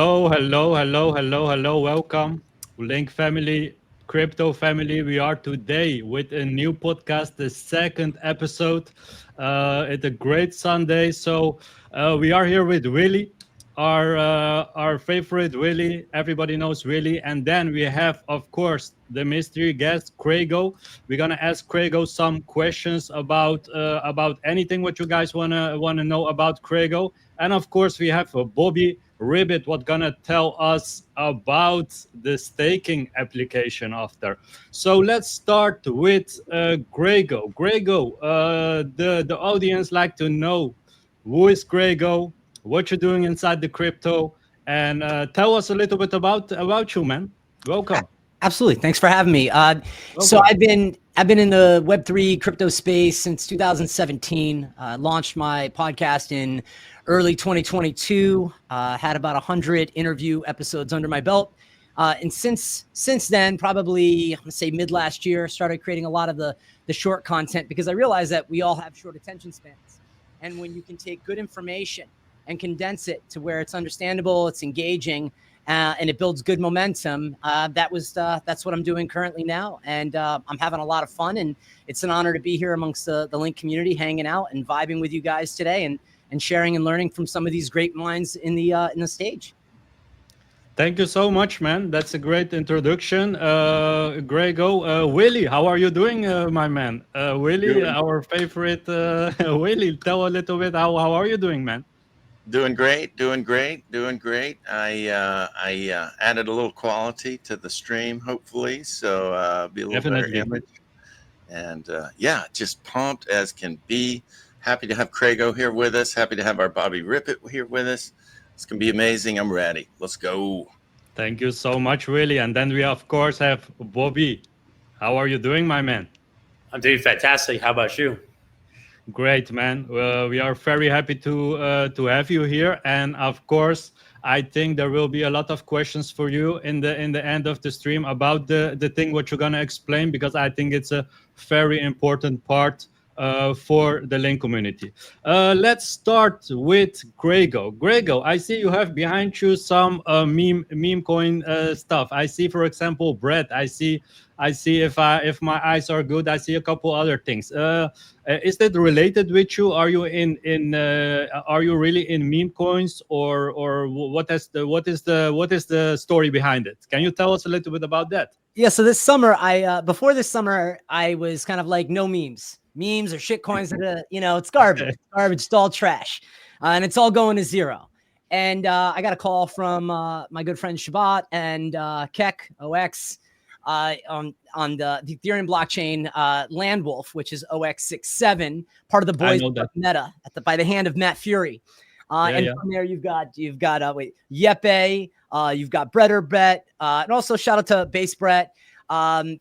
Hello. Welcome, Lynk family, crypto family. We are today with a new podcast, the second episode. It's a great Sunday. So we are here with Willy, our favorite Willy. Everybody knows Willy. And then we have, of course, the mystery guest, Craigo. We're gonna ask Craigo some questions about anything what you guys wanna know about Craigo. And of course, we have Bobby Ribbit what gonna tell us about the staking application after. So let's start with Grego. Grego, the audience like to know who is Grego, what you're doing inside the crypto, and tell us a little bit about you, man. Welcome. Absolutely. Thanks for having me. So Welcome. I've been in the Web3 crypto space since 2017. Launched my podcast in early 2022. Had about 100 interview episodes under my belt. And since then, probably I'm gonna say mid last year, started creating a lot of the short content because I realized that we all have short attention spans. And when you can take good information and condense it to where it's understandable, it's engaging, and it builds good momentum. That's what I'm doing currently now, and I'm having a lot of fun. And it's an honor to be here amongst the Lynk community, hanging out and vibing with you guys today, and sharing and learning from some of these great minds in the stage. Thank you so much, man. That's a great introduction. Grego, Willy, how are you doing, my man? Willy, Doing, our favorite Willy, tell a little bit how are you doing, man? doing great. I added a little quality to the stream, hopefully, so be a little better Definitely. image. And yeah, just pumped as can be. Happy to have Craigo here with us. Happy to have our Bobby Rippet here with us. It's gonna be amazing. I'm ready. Let's go. Thank you so much, Willy. And then we, of course, have Bobby. How are you doing, my man? I'm doing fantastic. How about you? Great, man. We are very happy to have you here, and of course, I think there will be a lot of questions for you in the end of the stream about the thing what you're gonna explain, because I think it's a very important part for the Link community. Let's start with Grego. Grego, I see you have behind you some meme coin stuff. I see, for example, bread. I see if my eyes are good, I see a couple other things. Is that related with you? Are you are you really in meme coins, or what is the story behind it? Can you tell us a little bit about that? Yeah. So this summer, before this summer, I was kind of like no memes. Memes or shit coins that it's garbage. It's garbage. It's all trash, and it's all going to zero. And I got a call from my good friend Shabbat and Keck OX. On the Ethereum blockchain, Landwolf, which is OX67, part of the boys meta by the hand of Matt Fury. From there you've got Yepe, you've got Bretter Bet, and also shout out to Base Brett. And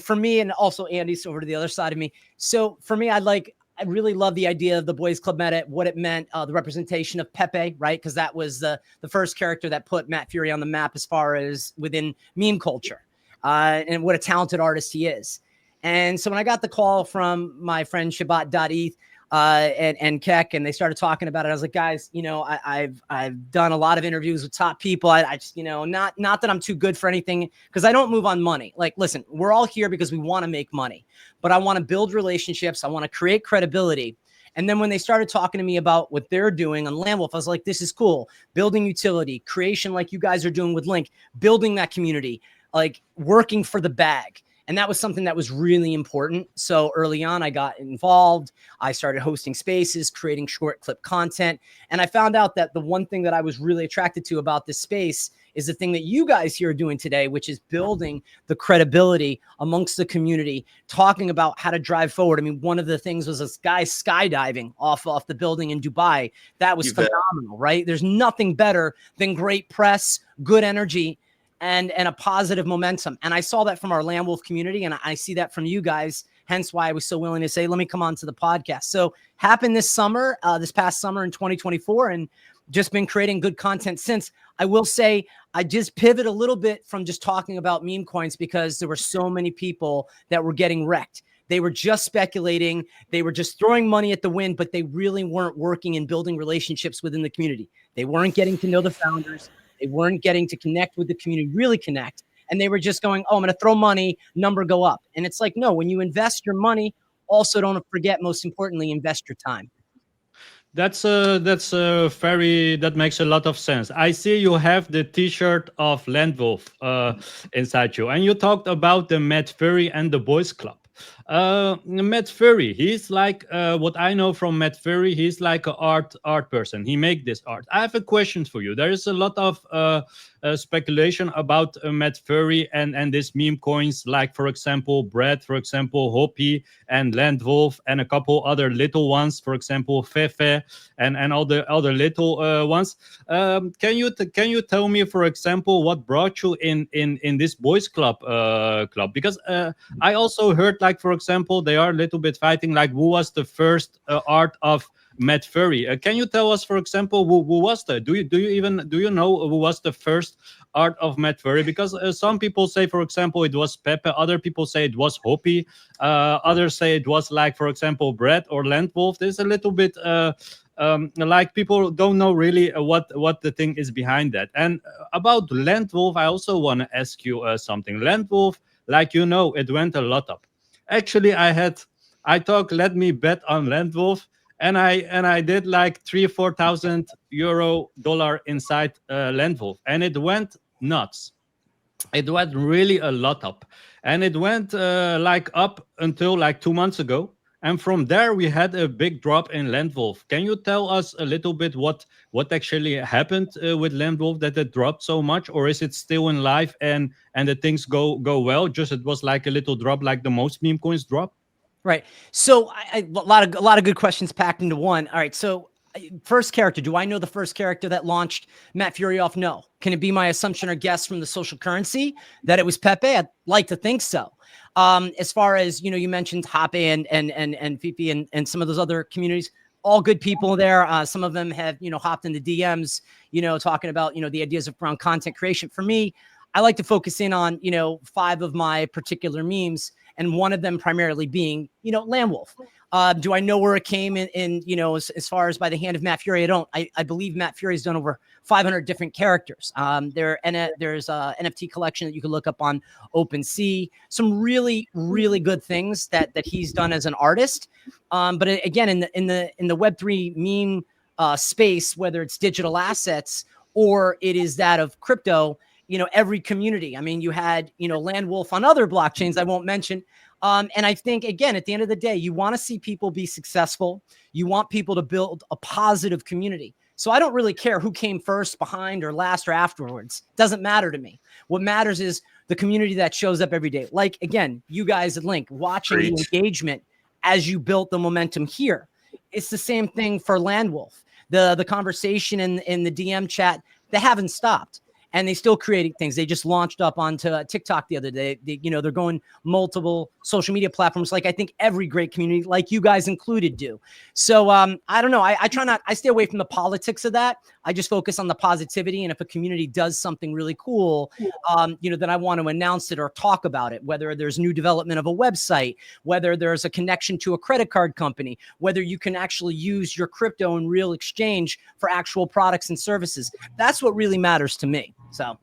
for me, and also Andy's over to the other side of me. So for me, I really love the idea of the boys club meta, what it meant, the representation of Pepe, right? Because that was the first character that put Matt Fury on the map as far as within meme culture. And what a talented artist he is. And so when I got the call from my friend Shabbat.eth and Keck, and they started talking about it, I was like, guys, I've done a lot of interviews with top people. I just, not that I'm too good for anything, because I don't move on money. Like, listen, we're all here because we want to make money, but I want to build relationships. I want to create credibility. And then when they started talking to me about what they're doing on Landwolf, I was like, this is cool. Building utility, creation like you guys are doing with Lynk, building that community, like working for the bag. And that was something that was really important. So early on, I got involved. I started hosting spaces, creating short clip content. And I found out that the one thing that I was really attracted to about this space is the thing that you guys here are doing today, which is building the credibility amongst the community, talking about how to drive forward. I mean, one of the things was this guy skydiving off the building in Dubai. That was phenomenal, right? There's nothing better than great press, good energy, and a positive momentum. And I saw that from our Landwolf community, and I see that from you guys, hence why I was so willing to say, let me come on to the podcast. So happened this summer, this past summer in 2024, and just been creating good content since. I will say I just pivot a little bit from just talking about meme coins because there were so many people that were getting wrecked. They were just speculating. They were just throwing money at the wind, but they really weren't working and building relationships within the community. They weren't getting to know the founders. They weren't getting to connect with the community, really connect. And they were just going, oh, I'm going to throw money, number go up. And it's like, no, when you invest your money, also don't forget, most importantly, invest your time. That makes a lot of sense. I see you have the T-shirt of Landwolf inside you, and you talked about the Matt Furry and the Boys Club. Matt Furry, he's like what I know from Matt Furry. He's like an art person. He make this art. I have a question for you. There is a lot of speculation about Matt Furry and this meme coins, like for example Brad, for example Hoppy and Landwolf, and a couple other little ones, for example Fefe and all the other little ones. Can you tell me, for example, what brought you in this boys club Because I also heard, like for example, they are a little bit fighting, like who was the first art of Matt Furry. Can you tell us, for example, who was that? Do you know who was the first art of Matt Furry? Because some people say, for example, it was Pepe. Other people say it was Hoppy. Others say it was, like for example, Brett or Landwolf. There's a little bit like people don't know really what the thing is behind that. And about Landwolf, I also want to ask you something. Landwolf, like it went a lot up. Actually, I thought, let me bet on Landwolf, and I did like 3,000-4,000 euro dollar inside Landwolf, and it went nuts. It went really a lot up, and it went like up until like 2 months ago, and from there we had a big drop in Landwolf. Can you tell us a little bit what actually happened with Landwolf, that it dropped so much, or is it still in life and the things go well? Just it was like a little drop, like the most meme coins drop. Right. So a lot of good questions packed into one. All right. So first character, do I know the first character that launched Matt Furry off? No. Can it be my assumption or guess from the social currency that it was Pepe? I'd like to think so. As far as, you mentioned Hoppe and Fifi and some of those other communities, all good people there. Some of them have, hopped into DMs, talking about, the ideas around content creation. For me, I like to focus in on, 5 of my particular memes, and one of them primarily being, Landwolf. Do I know where it came in as far as by the hand of Matt Furry? I don't. I believe Matt Furry has done over 500 different characters. There's a NFT collection that you can look up on OpenSea. Some really, really good things that he's done as an artist. But again, in the Web3 meme space, whether it's digital assets or it is that of crypto, every community. I mean, you had, Landwolf on other blockchains I won't mention. And I think, again, at the end of the day, you want to see people be successful. You want people to build a positive community. So I don't really care who came first, behind, or last, or afterwards. Doesn't matter to me. What matters is the community that shows up every day. Like, again, you guys at Lynk, watching the engagement as you built the momentum here. It's the same thing for Landwolf. The conversation in the DM chat, they haven't stopped. And they still creating things. They just launched up onto TikTok the other day. They're going multiple social media platforms, like I think every great community, like you guys included, do. So I don't know. I try not. I stay away from the politics of that. I just focus on the positivity. And if a community does something really cool, then I want to announce it or talk about it. Whether there's new development of a website, whether there's a connection to a credit card company, whether you can actually use your crypto in real exchange for actual products and services. That's what really matters to me. So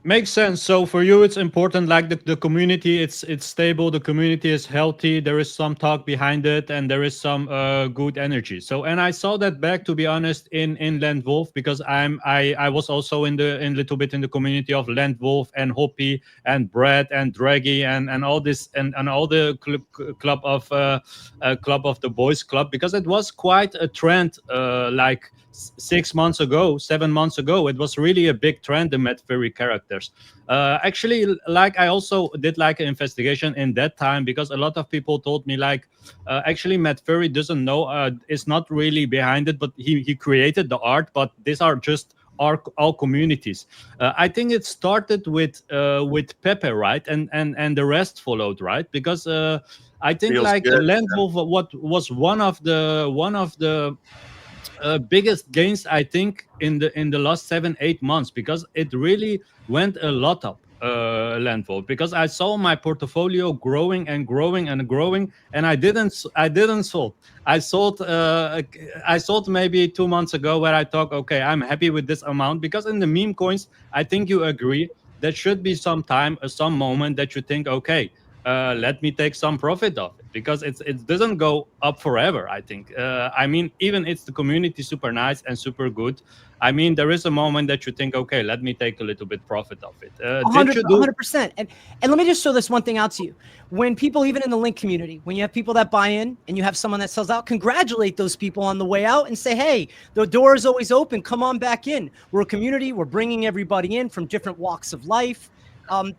makes sense. So for you, it's important, like the community, it's stable, the community is healthy, there is some talk behind it, and there is some good energy. So, and I saw that back, to be honest, in Landwolf, because I was also in little bit in the community of Landwolf and Hoppy and Brad and Draggy and all this and all the club of the boys club, because it was quite a trend like 6 months ago, 7 months ago. It was really a big trend, the Matt Furry characters. Actually, like I also did like an investigation in that time, because a lot of people told me like, actually Matt Furry doesn't know, is not really behind it, but he created the art, but these are just all communities. I think it started with Pepe, right? And the rest followed, right? Because I think Feels like good. Landwolf, what was one of the biggest gains, I think, in the last 7-8 months, because it really went a lot up. Landwolf, because I saw my portfolio growing and growing and growing, and I didn't sold. I sold maybe 2 months ago, where I thought, okay, I'm happy with this amount, because in the meme coins, I think you agree, there should be some time, some moment that you think, okay, let me take some profit of it, because it doesn't go up forever. I think. I mean, even it's the community super nice and super good. I mean, there is a moment that you think, okay, let me take a little bit profit of it. Did you do? 100%. And let me just throw this one thing out to you. When people, even in the Lynk community, when you have people that buy in and you have someone that sells out, congratulate those people on the way out and say, hey, the door is always open. Come on back in. We're a community. We're bringing everybody in from different walks of life.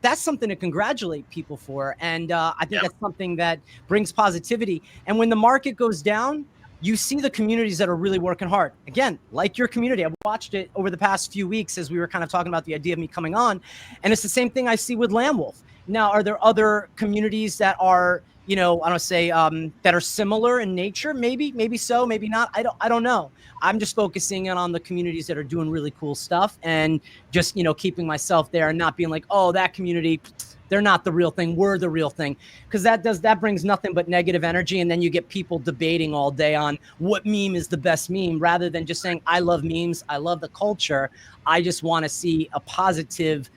That's something to congratulate people for. And I think that's something that brings positivity. And when the market goes down, you see the communities that are really working hard. Again, like your community. I watched it over the past few weeks as we were kind of talking about the idea of me coming on. And it's the same thing I see with Landwolf. Now, are there other communities that are, I don't say that are similar in nature? Maybe so, maybe not. I don't know. I'm just focusing in on the communities that are doing really cool stuff, and just, keeping myself there and not being like, oh, that community, they're not the real thing. We're the real thing. Because that brings nothing but negative energy. And then you get people debating all day on what meme is the best meme, rather than just saying, I love memes. I love the culture. I just want to see a positive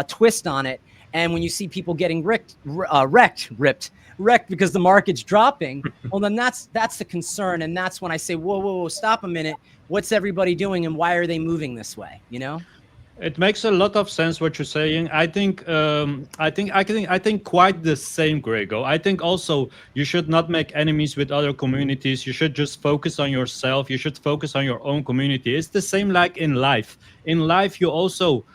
twist on it. And when you see people getting ripped because the market's dropping, well, then that's the concern. And that's when I say, whoa, stop a minute. What's everybody doing, and why are they moving this way? It makes a lot of sense what you're saying. I think quite the same, Grego. I think also you should not make enemies with other communities. You should just focus on yourself. You should focus on your own community. It's the same like in life. In life, you also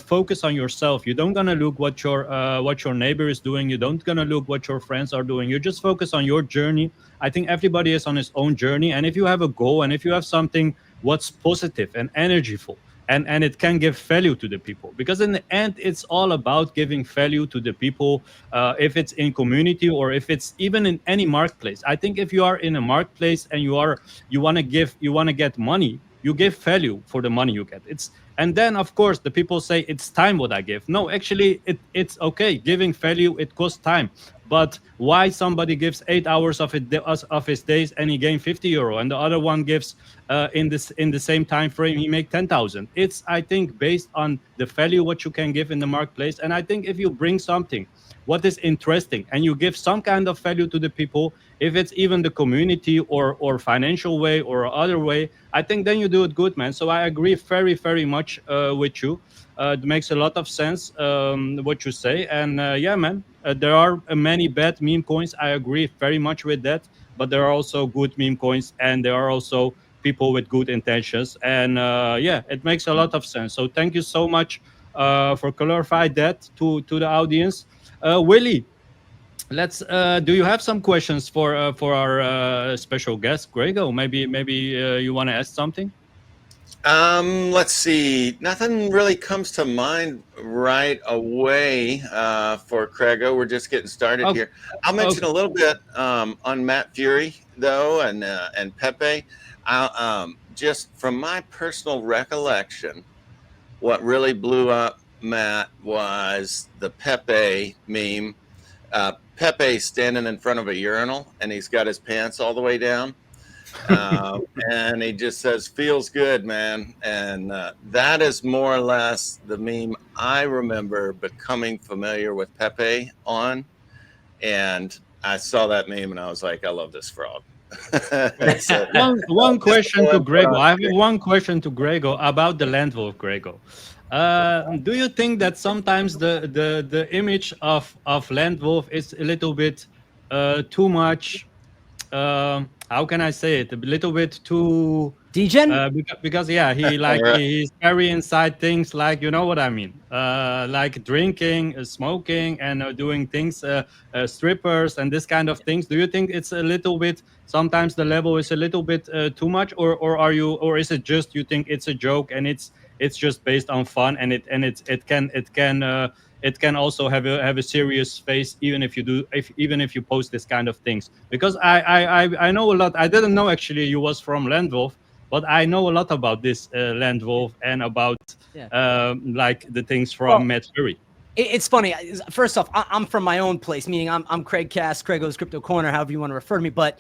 focus on yourself. You don't gonna look what your neighbor is doing. You don't gonna look what your friends are doing. You just focus on your journey. I think everybody is on his own journey, and if you have a goal, and if you have something what's positive and energyful, and it can give value to the people, because in the end it's all about giving value to the people, if it's in community or if it's even in any marketplace. I think if you are in a marketplace and you want to get money, you give value for the money you get. And then of course the people say it's time what I give. No, actually it's okay, giving value, it costs time. But why somebody gives 8 hours of his days and he gains €50, and the other one gives in the same time frame he make 10,000? It's, I think, based on the value what you can give in the marketplace. And I think if you bring something what is interesting and you give some kind of value to the people, if it's even the community or financial way or other way, I think then you do it good, man. So I agree very, very much with you. It makes a lot of sense what you say. And yeah, man, there are many bad meme coins. I agree very much with that. But there are also good meme coins, and there are also people with good intentions. And yeah, it makes a lot of sense. So thank you so much for clarifying that to the audience. Willy, let's. Do you have some questions for our special guest, Grego? Maybe you want to ask something. Let's see. Nothing really comes to mind right away for Craigo. We're just getting started here. I'll mention a little bit on Matt Fury though, and Pepe. Just from my personal recollection, what really blew up Matt was the Pepe meme. Pepe standing in front of a urinal and he's got his pants all the way down. And he just says, feels good, man. And that is more or less the meme I remember becoming familiar with Pepe on. And I saw that meme and I was like, I love this frog. So, one question to Grego. I have one question to Grego about the Landwolf, Grego. Do you think that sometimes the image of Landwolf is a little bit too much? How can I say it? A little bit too degen? Because yeah, he's very inside things, like, you know what I mean, like drinking, smoking, and doing things, strippers and this kind of things. Do you think it's a little bit, sometimes the level is a little bit too much, or is it just you think it's a joke and it's just based on fun, and it can also have a serious face even if you post this kind of things? Because I know a lot. I didn't know actually you was from Landwolf, but I know a lot about this Landwolf and about like the things from Matt Fury. It's funny. First off, I'm from my own place, meaning I'm CraigCast, Craigo's Crypto Corner, however you want to refer to me. But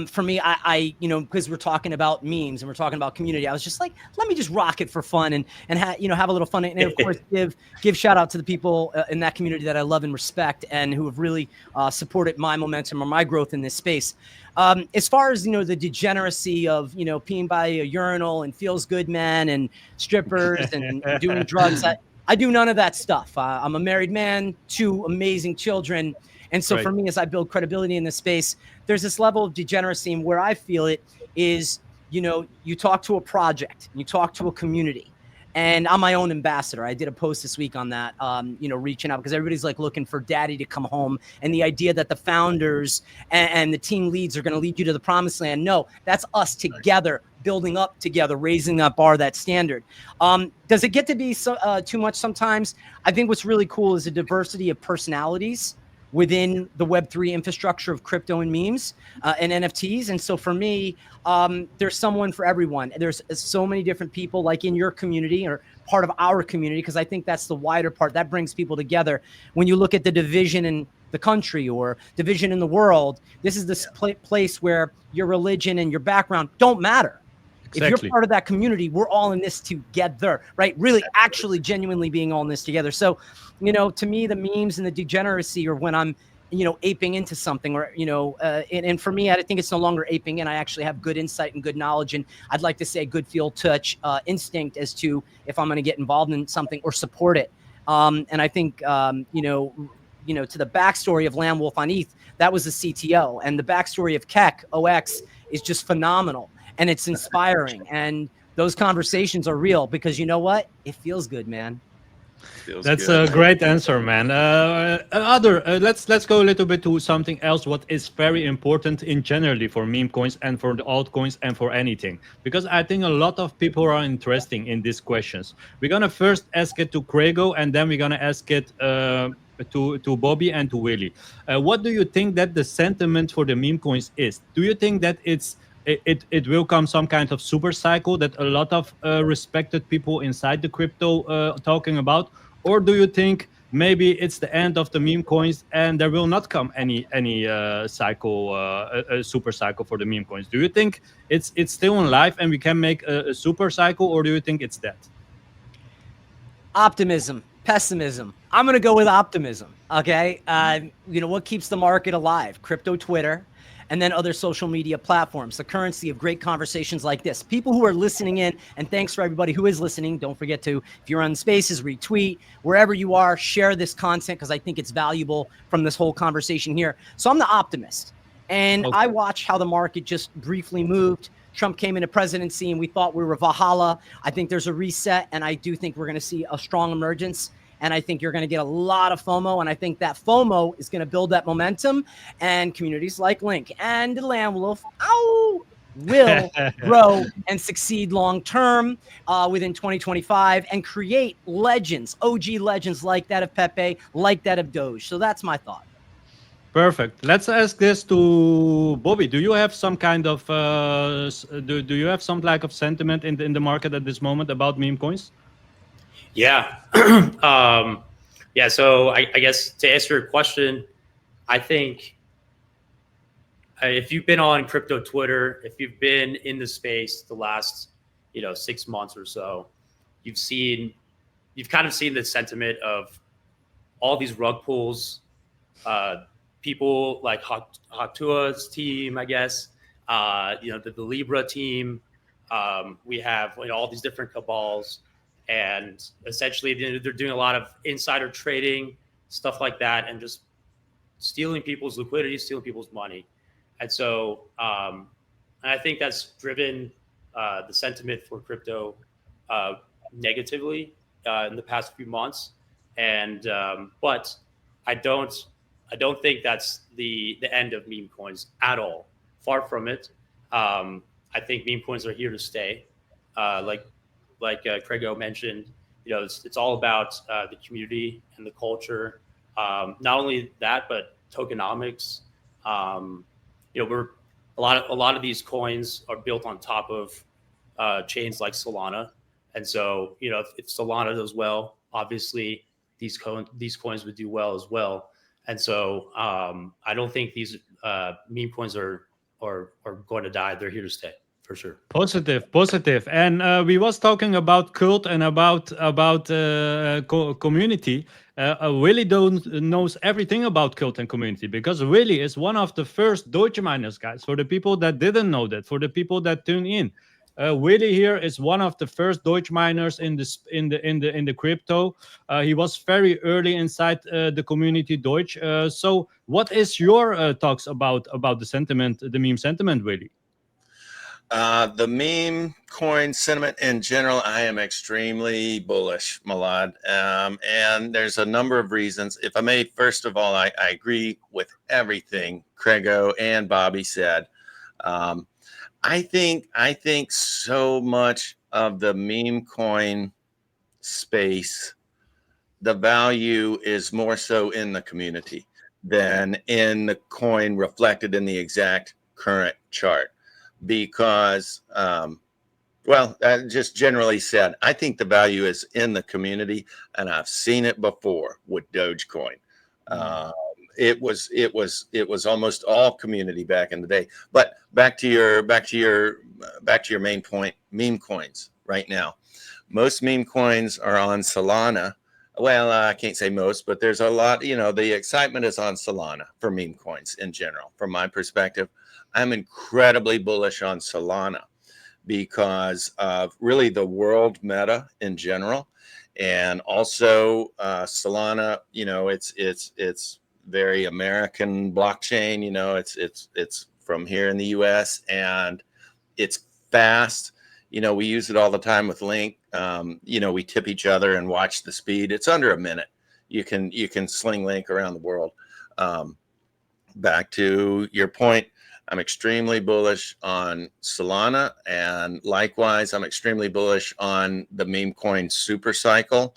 for me, I because we're talking about memes and we're talking about community, I was just like, let me just rock it for fun and have a little fun. And of course, give shout out to the people in that community that I love and respect and who have really supported my momentum or my growth in this space. As far as, the degeneracy of, peeing by a urinal and feels good man and strippers and doing drugs, I do none of that stuff. I'm a married man, 2 amazing children. And so for me, as I build credibility in this space, there's this level of degeneracy. And where I feel it is, you talk to a project, you talk to a community. And I'm my own ambassador. I did a post this week on that, reaching out because everybody's like looking for daddy to come home. And the idea that the founders and the team leads are going to lead you to the promised land. No, that's us together, building up together, raising that bar, that standard. Does it get to be too much sometimes? I think what's really cool is the diversity of personalities within the Web3 infrastructure of crypto and memes and NFTs. And so for me, there's someone for everyone. There's so many different people like in your community or part of our community, because I think that's the wider part that brings people together. When you look at the division in the country or division in the world, this is this place where your religion and your background don't matter. Exactly. If you're part of that community, we're all in this together, right? Really, actually, genuinely being all in this together. So, to me, the memes and the degeneracy are when I'm, aping into something or, and for me, I think it's no longer aping in. I actually have good insight and good knowledge. And I'd like to say good feel, touch, instinct as to if I'm going to get involved in something or support it. And I think, to the backstory of Lamb Wolf on ETH, that was the CTO. And the backstory of Keck, OX, is just phenomenal. And it's inspiring. And those conversations are real because you know what? It feels good, man. That's a great answer, man. Let's go a little bit to something else. What is very important in generally for meme coins and for the altcoins and for anything, because I think a lot of people are interested in these questions. We're gonna first ask it to Craigo, and then we're gonna ask it to Bobby and to Willy. What do you think that the sentiment for the meme coins is? Do you think that it will come some kind of super cycle that a lot of respected people inside the crypto talking about, or do you think maybe it's the end of the meme coins and there will not come any cycle, a super cycle for the meme coins? Do you think it's still alive and we can make a super cycle, or do you think it's dead? Optimism, pessimism. I'm going to go with optimism. Okay. What keeps the market alive? Crypto Twitter, and then other social media platforms, the currency of great conversations like this. People who are listening in, and thanks for everybody who is listening. Don't forget to, if you're on Spaces, retweet, wherever you are, share this content because I think it's valuable from this whole conversation here. So I'm the optimist. And I watched how the market just briefly moved. Trump came into presidency and we thought we were Valhalla. I think there's a reset, and I do think we're going to see a strong emergence. And I think you're going to get a lot of FOMO. And I think that FOMO is going to build that momentum. And communities like Lynk and the Lamb Wolf will grow and succeed long term within 2025 and create legends, OG legends like that of Pepe, like that of Doge. So that's my thought. Perfect. Let's ask this to Bobby. Do you have some kind of do you have some like of sentiment in the market at this moment about meme coins? Yeah. So I guess to answer your question, I think if you've been on crypto Twitter, if you've been in the space the last, 6 months or so, you've kind of seen the sentiment of all these rug pulls, people like Haktua's team, I guess, the Libra team. We have all these different cabals. And essentially, they're doing a lot of insider trading, stuff like that, and just stealing people's liquidity, stealing people's money. And so I think that's driven the sentiment for crypto negatively in the past few months. And but I don't think that's the end of meme coins at all. Far from it. I think meme coins are here to stay. Like Craigo mentioned, it's all about the community and the culture. Not only that, but tokenomics. We're a lot of these coins are built on top of chains like Solana, and so if Solana does well, obviously these coins would do well as well. And so I don't think these meme coins are going to die. They're here to stay for sure. Positive. And we was talking about cult and about community. Willy knows everything about cult and community, because Willy is one of the first Deutsche Miners, guys. For the people that didn't know that, for the people that tune in, Willy here is one of the first Deutsche Miners in the crypto. He was very early inside the community Deutsch. So what is your talks about the sentiment, the meme sentiment, Willy? The meme coin sentiment in general, I am extremely bullish, Malad. And there's a number of reasons. If I may, first of all, I agree with everything Craigo and Bobby said. I think so much of the meme coin space, the value is more so in the community than in the coin reflected in the exact current chart. Because, just generally said, I think the value is in the community, and I've seen it before with Dogecoin. It was almost all community back in the day. But back to your main point, meme coins right now. Most meme coins are on Solana. Well, I can't say most, but there's a lot. The excitement is on Solana for meme coins in general. From my perspective, I'm incredibly bullish on Solana because of really the world meta in general, and also Solana. It's very American blockchain. It's from here in the U.S. and it's fast. We use it all the time with Lynk. We tip each other and watch the speed. It's under a minute. You can sling Lynk around the world. Back to your point, I'm extremely bullish on Solana, and likewise, I'm extremely bullish on the meme coin super cycle,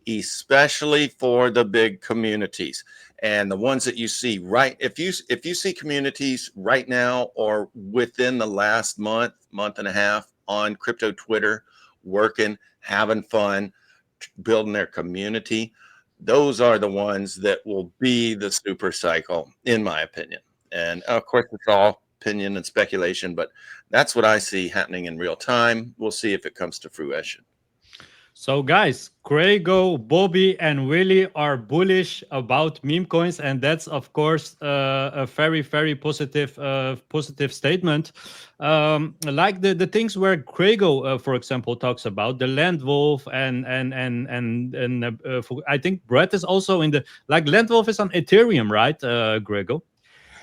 especially for the big communities and the ones that you see right. If you see communities right now or within the last month and a half on crypto Twitter, working, having fun, building their community, those are the ones that will be the super cycle, in my opinion. And of course, it's all opinion and speculation, but that's what I see happening in real time. We'll see if it comes to fruition. So guys, Craigo, Bobby, and Willy are bullish about meme coins, and that's of course a very, very positive statement. Like the things where Craigo, for example, talks about the Land Wolf, and I think Brett is also in the Land Wolf is on Ethereum, right, Craigo?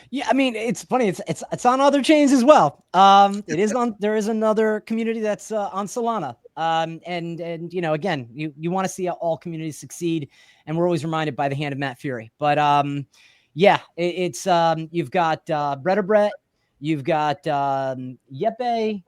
Yeah, I mean, it's funny. It's on other chains as well. It is on. There is another community that's on Solana. And again, you want to see all communities succeed, and we're always reminded by the hand of Matt Fury. But it's you've got Brett, you've got Yepe,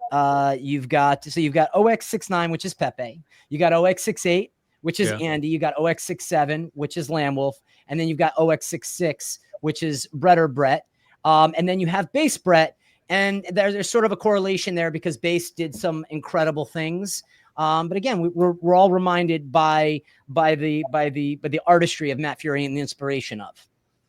you've got OX69, which is Pepe. You got OX68, which is Andy. You got OX67, which is Lambwolf, and then you've got OX66, which is Brett. And then you have Base Brett, and there's sort of a correlation there because Base did some incredible things. But again, we're all reminded by the artistry of Matt Fury and the inspiration of,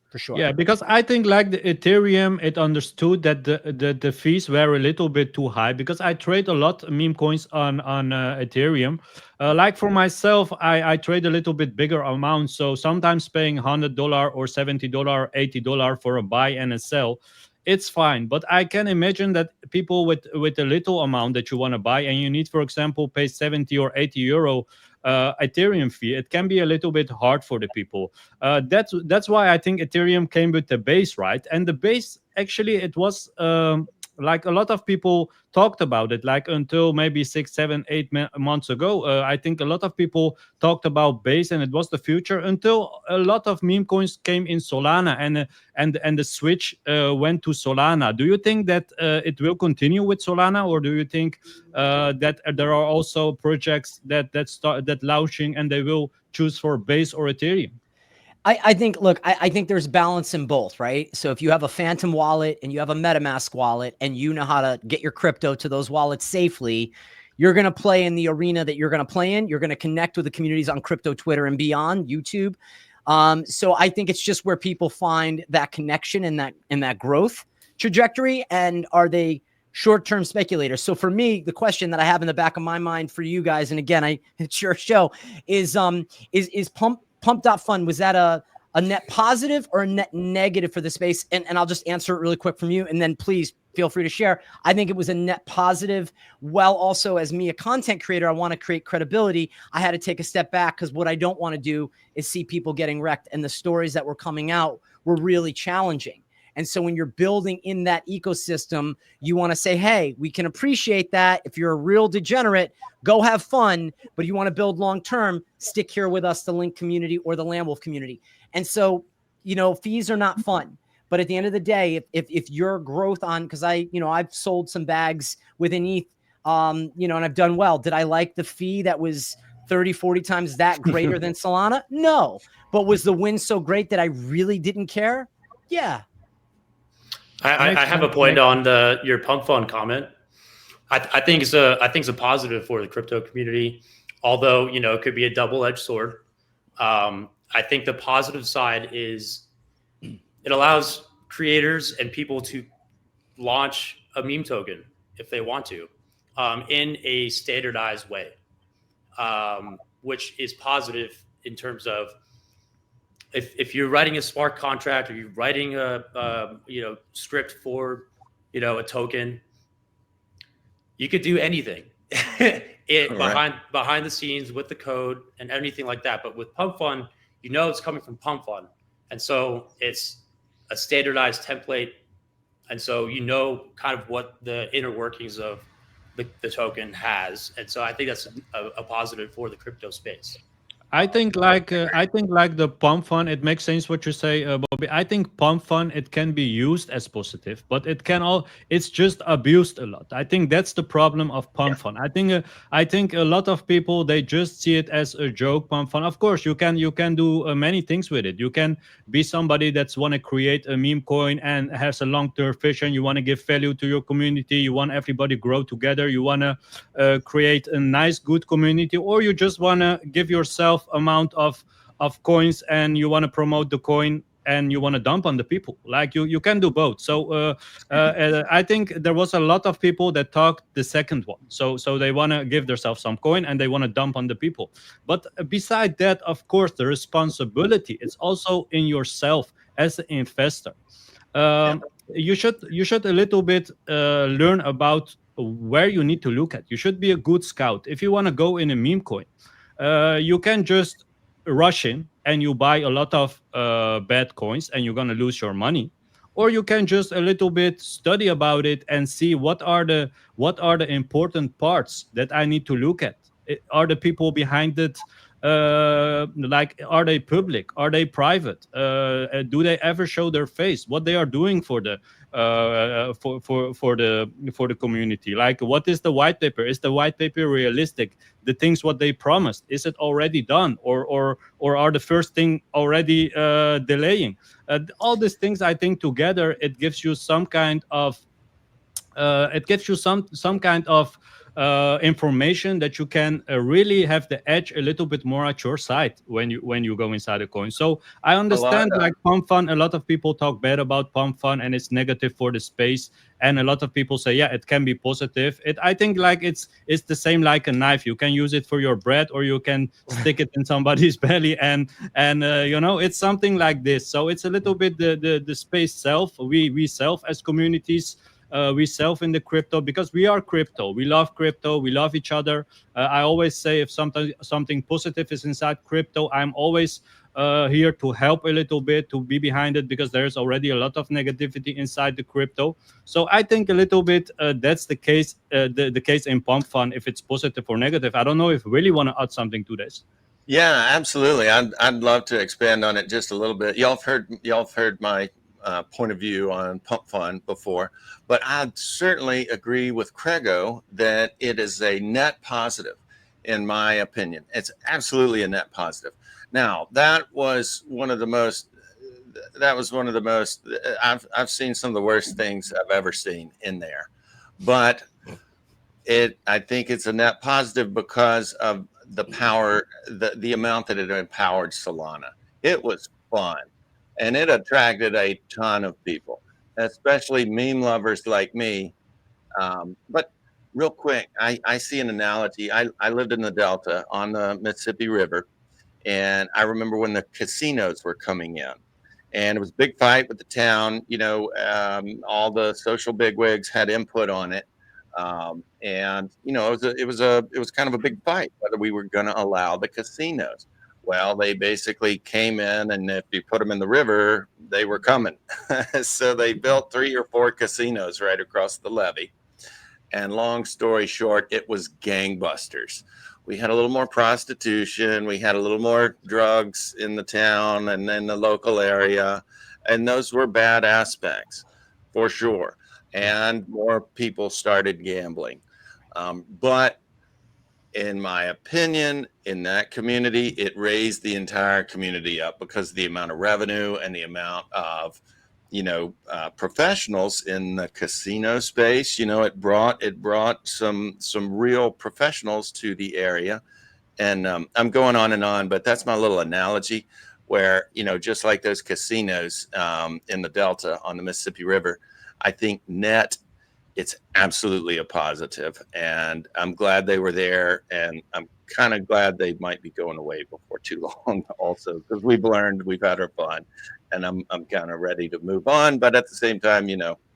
for sure. Yeah, because I think like the Ethereum, it understood that the fees were a little bit too high, because I trade a lot of meme coins on Ethereum. Like for myself, I trade a little bit bigger amount. So sometimes paying $100 or $70, $80 for a buy and a sell, it's fine. But I can imagine that people with a little amount that you want to buy, and you need, for example, pay 70 or 80 euro Ethereum fee, it can be a little bit hard for the people. That's why I think Ethereum came with the base, right? And the base, actually, it was like a lot of people talked about it, like until maybe 6, 7, 8 months ago. I think a lot of people talked about base and it was the future, until a lot of meme coins came in Solana, and the switch went to Solana. Do you think that it will continue with Solana, or do you think that there are also projects that launching and they will choose for base or Ethereum? I think there's balance in both, right? So if you have a Phantom wallet and you have a MetaMask wallet and you know how to get your crypto to those wallets safely, you're going to play in the arena that you're going to play in. You're going to connect with the communities on crypto, Twitter, and beyond, YouTube. So I think it's just where people find that connection and that growth trajectory. And are they short-term speculators? So for me, the question that I have in the back of my mind for you guys, and again, it's your show, is Pump.Fun, was that a net positive or a net negative for the space? And I'll just answer it really quick from you, and then please feel free to share. I think it was a net positive. Well, also as me, a content creator, I want to create credibility. I had to take a step back because what I don't want to do is see people getting wrecked. And the stories that were coming out were really challenging. And so when you're building in that ecosystem, you want to say, hey, we can appreciate that. If you're a real degenerate, go have fun. But if you want to build long-term, stick here with us, the Lynk community or the Land Wolf community. And so, fees are not fun. But at the end of the day, if your growth on, because I've sold some bags within ETH, and I've done well. Did I like the fee that was 30, 40 times that greater than Solana? No. But was the win so great that I really didn't care? Yeah. I have a point on your Pump Fund comment. I think it's a positive for the crypto community, although it could be a double-edged sword. I think the positive side is it allows creators and people to launch a meme token if they want to, in a standardized way, which is positive in terms of if you're writing a smart contract or you're writing a script for a token, you could do anything behind the scenes with the code and anything like that. But with Pump Fund, it's coming from Pump Fund, and so it's a standardized template, and so kind of what the inner workings of the token has, and so I think that's a positive for the crypto space. I think like the pump fund, it makes sense what you say, Bobby. I think pump fund, it can be used as positive, but it's just abused a lot. I think that's the problem of pump fund. I think a lot of people, they just see it as a joke. Pump fund, of course, you can do many things with it. You can be somebody that's want to create a meme coin and has a long-term vision. You want to give value to your community. You want everybody grow together. You want to create a nice, good community, or you just want to give yourself amount of coins and you want to promote the coin and you want to dump on the people. Like you can do both. So I think there was a lot of people that talked the second one. So they want to give themselves some coin and they want to dump on the people. But beside that, of course, the responsibility is also in yourself as an investor. You should a little bit learn about where you need to look at. You should be a good scout. If you want to go in a meme coin, you can just rush in and you buy a lot of bad coins and you're going to lose your money. Or you can just a little bit study about it and see what are the important parts that I need to look at. Are the people behind it, are they public? Are they private? Do they ever show their face? What they are doing for the for the community? Like, what is the white paper? Is the white paper realistic? The things what they promised, is it already done, or are the first thing already delaying? All these things, I think, together, it gives you some kind of information that you can really have the edge a little bit more at your side when you go inside a coin. So I understand, like Pump Fund, a lot of people talk bad about Pump Fund and it's negative for the space, and a lot of people say, yeah, it can be positive. I think like it's the same like a knife. You can use it for your bread or you can stick it in somebody's belly, and it's something like this. So it's a little bit the space self. We self as communities. We self in the crypto because we are crypto. We love crypto. We love each other. I always say if something positive is inside crypto, I'm always here to help a little bit, to be behind it, because there's already a lot of negativity inside the crypto. So I think a little bit that's the case. The case in Pump Fund, if it's positive or negative. I don't know if you really want to add something to this. Yeah, absolutely. I'd love to expand on it just a little bit. Y'all have heard my point of view on Pump Fund before, but I'd certainly agree with Craigo that it is a net positive, in my opinion. It's absolutely a net positive. Now, that was one of the most. I've seen some of the worst things I've ever seen in there, but I think it's a net positive because of the power, the amount that it empowered Solana. It was fun, and it attracted a ton of people, especially meme lovers like me. But real quick, I see an analogy. I lived in the Delta on the Mississippi River, and I remember when the casinos were coming in, and it was a big fight with the town. All the social bigwigs had input on it, and it was kind of a big fight whether we were going to allow the casinos. Well, they basically came in, and if you put them in the river, they were coming. So they built 3 or 4 casinos right across the levee. And long story short, it was gangbusters. We had a little more prostitution. We had a little more drugs in the town and in the local area. And those were bad aspects for sure. And more people started gambling. But in my opinion, in that community, it raised the entire community up because of the amount of revenue and the amount of professionals in the casino space. It brought some real professionals to the area. And I'm going on and on, but that's my little analogy where, just like those casinos in the Delta on the Mississippi River, I think it's absolutely a positive. And I'm glad they were there. And I'm kind of glad they might be going away before too long also, because we've had our fun. And I'm kind of ready to move on, but at the same time,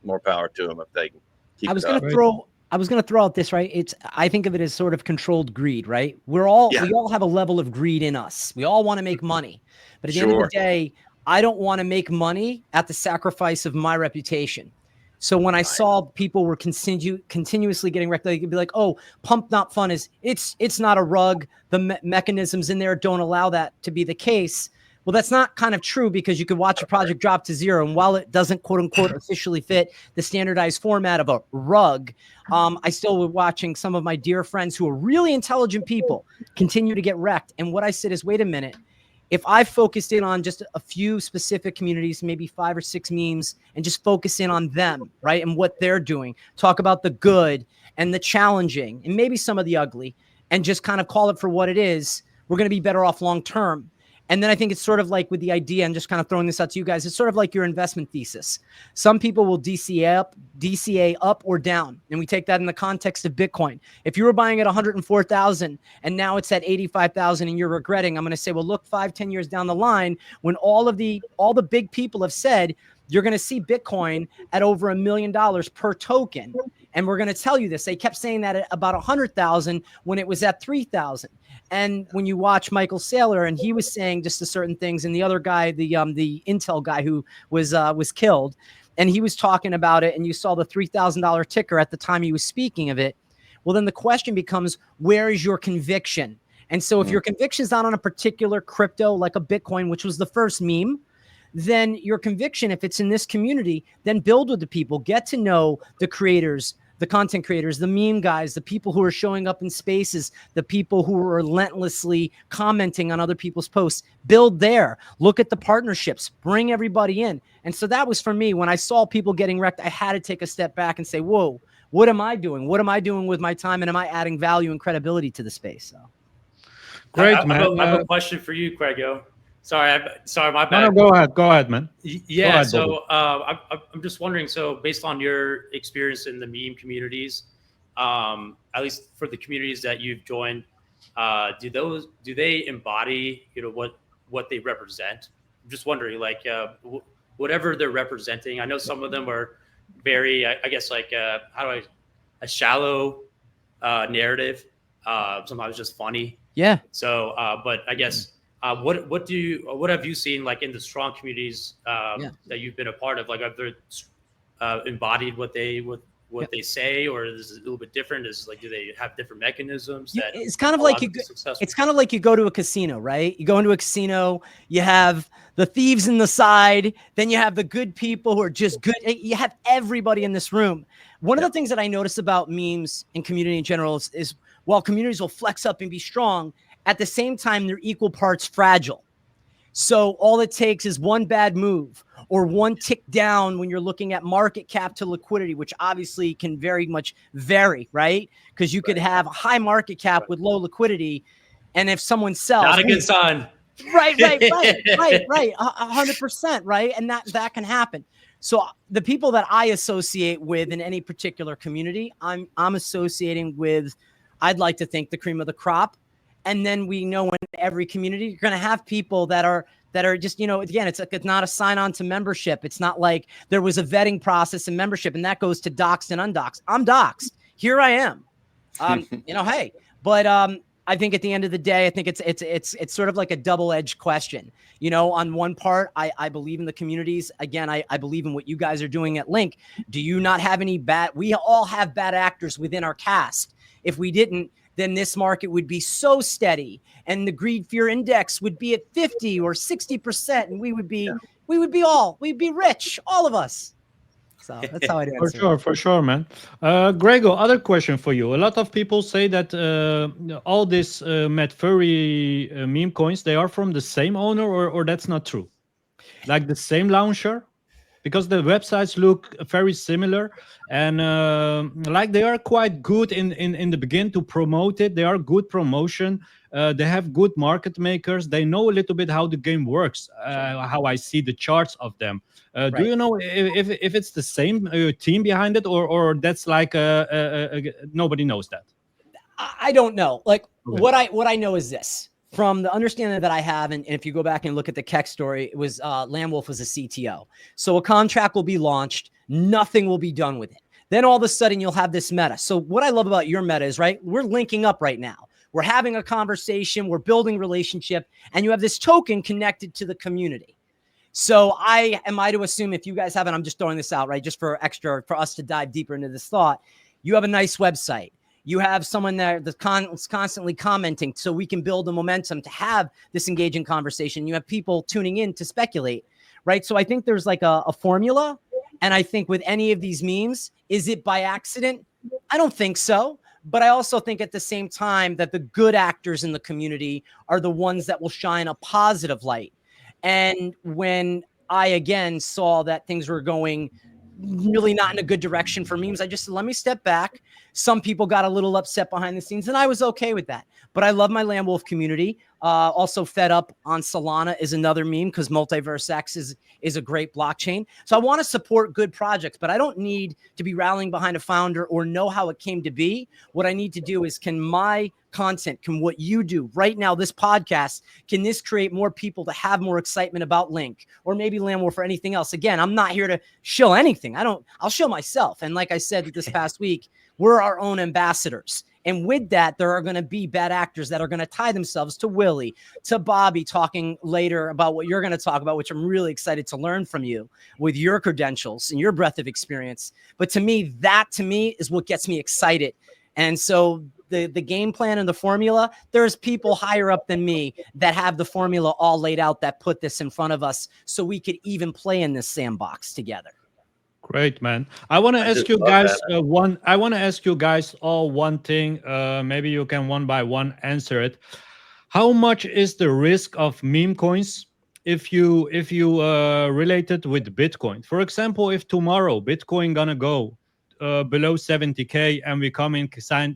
more power to them if they can keep I was going to throw out this, right? I think of it as sort of controlled greed, right? We all have a level of greed in us. We all want to make money, but at the end of the day, I don't want to make money at the sacrifice of my reputation. So when I saw people were continuously getting wrecked, they could be like, "Oh, pump not fun it's not a rug. The mechanisms in there don't allow that to be the case." Well, that's not kind of true, because you could watch a project drop to 0. And while it doesn't, quote unquote, officially fit the standardized format of a rug, I still was watching some of my dear friends who are really intelligent people continue to get wrecked. And what I said is, wait a minute. If I focused in on just a few specific communities, maybe 5 or 6 memes, and just focus in on them, right, and what they're doing, talk about the good and the challenging and maybe some of the ugly, and just kind of call it for what it is, we're going to be better off long term. And then I think it's sort of like with the idea, and just kind of throwing this out to you guys, it's sort of like your investment thesis. Some people will DCA up or down. And we take that in the context of Bitcoin. If you were buying at 104,000 and now it's at 85,000 and you're regretting, I'm going to say, well, look, 5-10 years down the line, when all the big people have said, you're going to see Bitcoin at over $1 million per token. And we're going to tell you this. They kept saying that at about 100,000 when it was at 3,000. And when you watch Michael Saylor, and he was saying just the certain things, and the other guy, the Intel guy who was killed, and he was talking about it, and you saw the $3,000 ticker at the time he was speaking of it. Well, then the question becomes, where is your conviction? And so if your conviction is not on a particular crypto, like a Bitcoin, which was the first meme, then your conviction, if it's in this community, then build with the people, get to know the creators, the content creators, the meme guys, the people who are showing up in spaces, the people who are relentlessly commenting on other people's posts. Build there. Look at the partnerships. Bring everybody in. And so that was for me. When I saw people getting wrecked, I had to take a step back and say, whoa, what am I doing? What am I doing with my time? And am I adding value and credibility to the space? So, great, man. I have a question for you, Craigo. Sorry, my bad. No, go ahead, man. Yeah, I'm just wondering, so based on your experience in the meme communities, at least for the communities that you've joined, do they embody, what they represent? I'm just wondering, like, whatever they're representing. I know some of them are very, I guess, like, a shallow narrative, sometimes just funny. Yeah. So, but I guess, what have you seen, like, in the strong communities that you've been a part of? Like, have they embodied what they say, or is it a little bit different? Do they have different mechanisms? It's kind of like you go to a casino, right? You go into a casino, you have the thieves in the side, then you have the good people who are just good. You have everybody in this room. One of the things that I notice about memes and community in general is while communities will flex up and be strong, at the same time, they're equal parts fragile. So all it takes is one bad move, or one tick down when you're looking at market cap to liquidity, which obviously can very much vary, right? Because you could have a high market cap with low liquidity, and if someone sells, not a good sign. Right. 100%, right? And that can happen. So the people that I associate with in any particular community, I'm associating with, I'd like to think, the cream of the crop. And then we know in every community, you're going to have people that are just, again, it's not a sign on to membership. It's not like there was a vetting process in membership and that goes to doxed and undoxed. I'm doxed. Here I am. Hey, but I think at the end of the day, I think it's sort of like a double-edged question. On one part, I believe in the communities. Again, I believe in what you guys are doing at Lynk. Do you not have any we all have bad actors within our cast. If we didn't, then this market would be so steady and the greed fear index would be at 50 or 60%. And we'd be rich, all of us. So that's how I do it. For sure, man. Grego, other question for you. A lot of people say that all these Matt Furry meme coins, they are from the same owner, or that's not true? Like the same launcher? Because the websites look very similar, and like they are quite good in the beginning to promote it. They are good promotion. They have good market makers. They know a little bit how the game works, how I see the charts of them. Right. Do you know if it's the same team behind it, or that's like nobody knows that? I don't know. Like Okay. what I know is this. From the understanding that I have, and if you go back and look at the Keck story, it was Landwolf was a CTO. So a contract will be launched, nothing will be done with it. Then all of a sudden you'll have this meta. So what I love about your meta is, right, we're linking up right now. We're having a conversation, we're building relationship, and you have this token connected to the community. So am I to assume, if you guys haven't, I'm just throwing this out, right, just for us to dive deeper into this thought. You have a nice website. You have someone there that's constantly commenting so we can build the momentum to have this engaging conversation. You have people tuning in to speculate, right? So I think there's like a formula. And I think with any of these memes, is it by accident? I don't think so. But I also think at the same time that the good actors in the community are the ones that will shine a positive light. And when I, again, saw that things were going really not in a good direction for memes, I just said, let me step back. Some people got a little upset behind the scenes, and I was okay with that. But I love my Landwolf community. Also fed up on Solana is another meme because Multiverse X is a great blockchain. So I want to support good projects, but I don't need to be rallying behind a founder or know how it came to be. What I need to do is, can my content, can what you do right now, this podcast, can this create more people to have more excitement about Lynk or maybe Landwolf or anything else? Again, I'm not here to show anything. I'll show myself. And like I said this past week, we're our own ambassadors. And with that, there are going to be bad actors that are going to tie themselves to Willy, to Bobby, talking later about what you're going to talk about, which I'm really excited to learn from you with your credentials and your breadth of experience. But to me, that is what gets me excited. And so the game plan and the formula, there's people higher up than me that have the formula all laid out, that put this in front of us so we could even play in this sandbox together. Great, man. I want to ask you guys I want to ask you guys all one thing. Maybe you can one by one answer it. How much is the risk of meme coins if you relate it with Bitcoin? For example, if tomorrow Bitcoin gonna go below 70K and we come in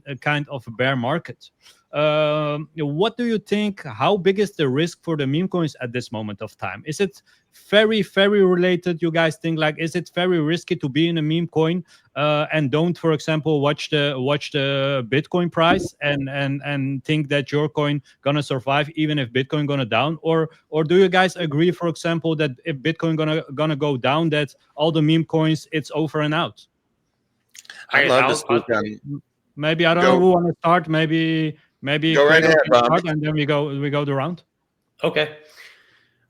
a kind of a bear market, what do you think? How big is the risk for the meme coins at this moment of time? Is it very, very related? You guys think, like, is it very risky to be in a meme coin and don't, for example, watch the Bitcoin price and think that your coin gonna survive even if Bitcoin gonna down? Or do you guys agree, for example, that if Bitcoin gonna go down, that all the meme coins, it's over and out? I'd love to speak on. Maybe I don't know who want to start. Maybe go right ahead, Bob. And then we go the round. Okay.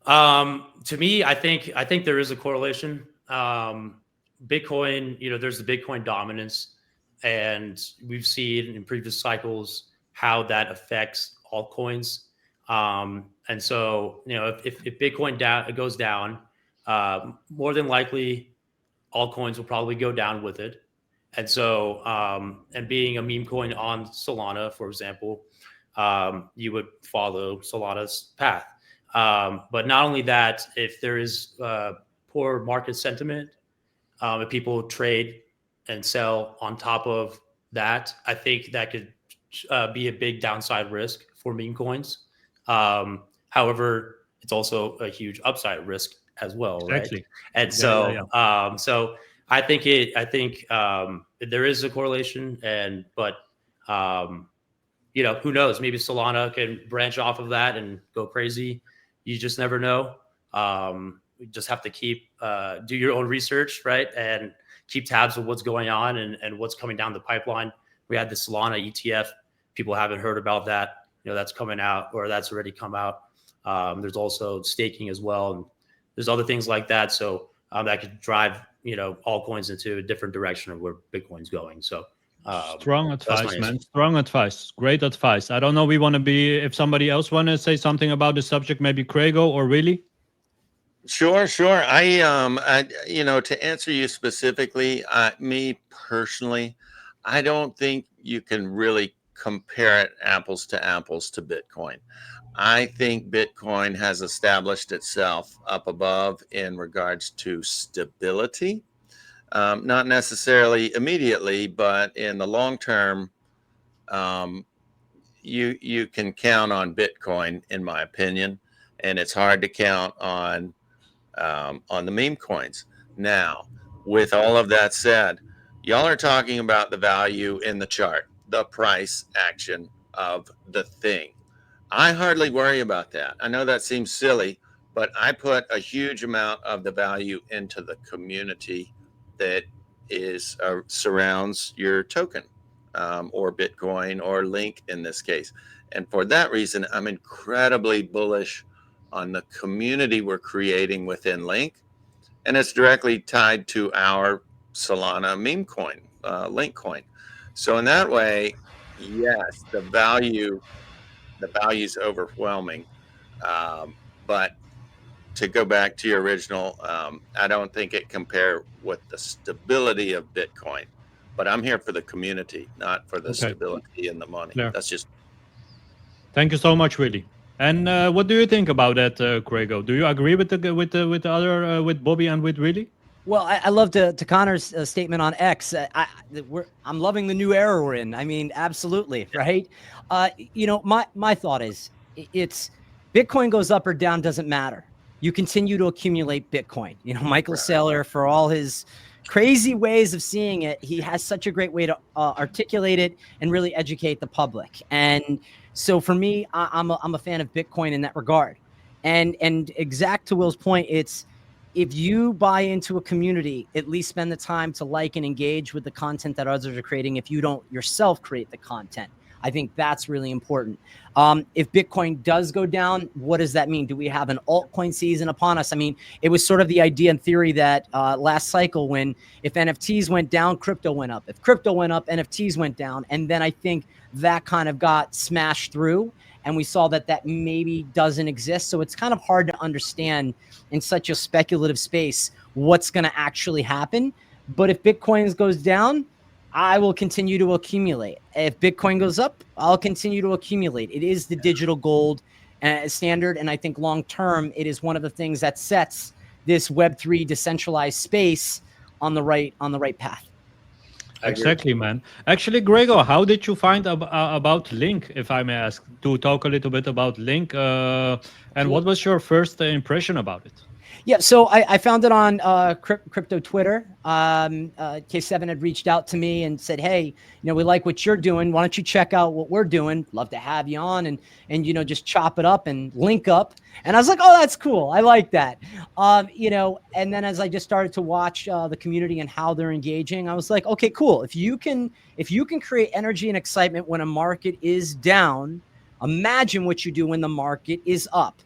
To me, I think there is a correlation. Bitcoin, there's the Bitcoin dominance, and we've seen in previous cycles how that affects altcoins. And so, if Bitcoin goes down, more than likely, altcoins will probably go down with it. And so, and being a meme coin on Solana, for example, you would follow Solana's path. But not only that, if there is poor market sentiment, if people trade and sell on top of that, I think that could be a big downside risk for meme coins. However, it's also a huge upside risk as well, Exactly. right? And so, so I think there is a correlation, but you know, who knows? Maybe Solana can branch off of that and go crazy. You just never know. You just have to keep do your own research, right, and keep tabs of what's going on and what's coming down the pipeline. We had the Solana ETF. People haven't heard about that. You know, that's coming out, or that's already come out. There's also staking as well, and there's other things like that. So that could drive, you know, altcoins into a different direction of where Bitcoin's going. So strong advice, man. Strong advice. Great advice. I don't know. We want to be. If somebody else want to say something about the subject, maybe Craigo or Willy. Sure. I you know, to answer you specifically, me personally, I don't think you can really compare it apples to apples to Bitcoin. I think Bitcoin has established itself up above in regards to stability, not necessarily immediately, but in the long term, you can count on Bitcoin, in my opinion, and it's hard to count on the meme coins. Now, with all of that said, y'all are talking about the value in the chart, the price action of the thing. I hardly worry about that. I know that seems silly, but I put a huge amount of the value into the community that is surrounds your token, or Bitcoin or Lynk in this case. And for that reason, I'm incredibly bullish on the community we're creating within Lynk, and it's directly tied to our Solana meme coin, Lynk coin. So in that way, yes, the value is overwhelming. But to go back to your original, I don't think it compare with the stability of Bitcoin. But I'm here for the community, not for the stability and the money. Yeah. That's just. Thank you so much, Willy. And what do you think about that, Craigo? Do you agree with the other with Bobby and with Willy? Well, I love to Connor's statement on X. I'm loving the new era we're in. I mean, absolutely, right? You know, my thought is, it's Bitcoin goes up or down doesn't matter. You continue to accumulate Bitcoin. You know, Michael Saylor, for all his crazy ways of seeing it, he has such a great way to articulate it and really educate the public. And so for me, I'm a fan of Bitcoin in that regard. And exact to Will's point, it's, if you buy into a community, at least spend the time to like and engage with the content that others are creating. If you don't yourself create the content, I think that's really important. If Bitcoin does go down, what does that mean? Do we have an altcoin season upon us? I mean, it was sort of the idea and theory that last cycle, when if NFTs went down, crypto went up. If crypto went up, NFTs went down. And then I think that kind of got smashed through, and we saw that maybe doesn't exist. So it's kind of hard to understand in such a speculative space what's going to actually happen. But if Bitcoin goes down, I will continue to accumulate. If Bitcoin goes up, I'll continue to accumulate. It is the digital gold standard. And I think long term, it is one of the things that sets this Web3 decentralized space on the right path. Exactly, man. Actually, Gregor, how did you find about Lynk, if I may ask, to talk a little bit about Lynk? And what was your first impression about it? Yeah, so I found it on crypto Twitter. K7 had reached out to me and said, hey, you know, we like what you're doing. Why don't you check out what we're doing? Love to have you on and you know, just chop it up and link up. And I was like, oh, that's cool. I like that. You know, and then as I just started to watch the community and how they're engaging, I was like, okay, cool. If you can create energy and excitement when a market is down, imagine what you do when the market is up.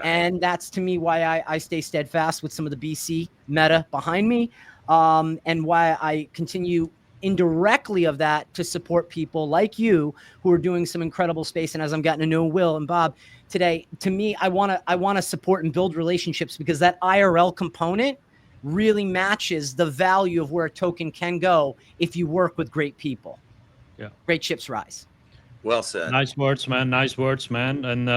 And that's, to me, why I stay steadfast with some of the BC meta behind me, and why I continue indirectly of that to support people like you who are doing some incredible space. And as I'm getting to know Will and Bob today, to me, I want to support and build relationships, because that IRL component really matches the value of where a token can go if you work with great people. Yeah, great ships rise. Well said. Nice words, man. Nice words, man. And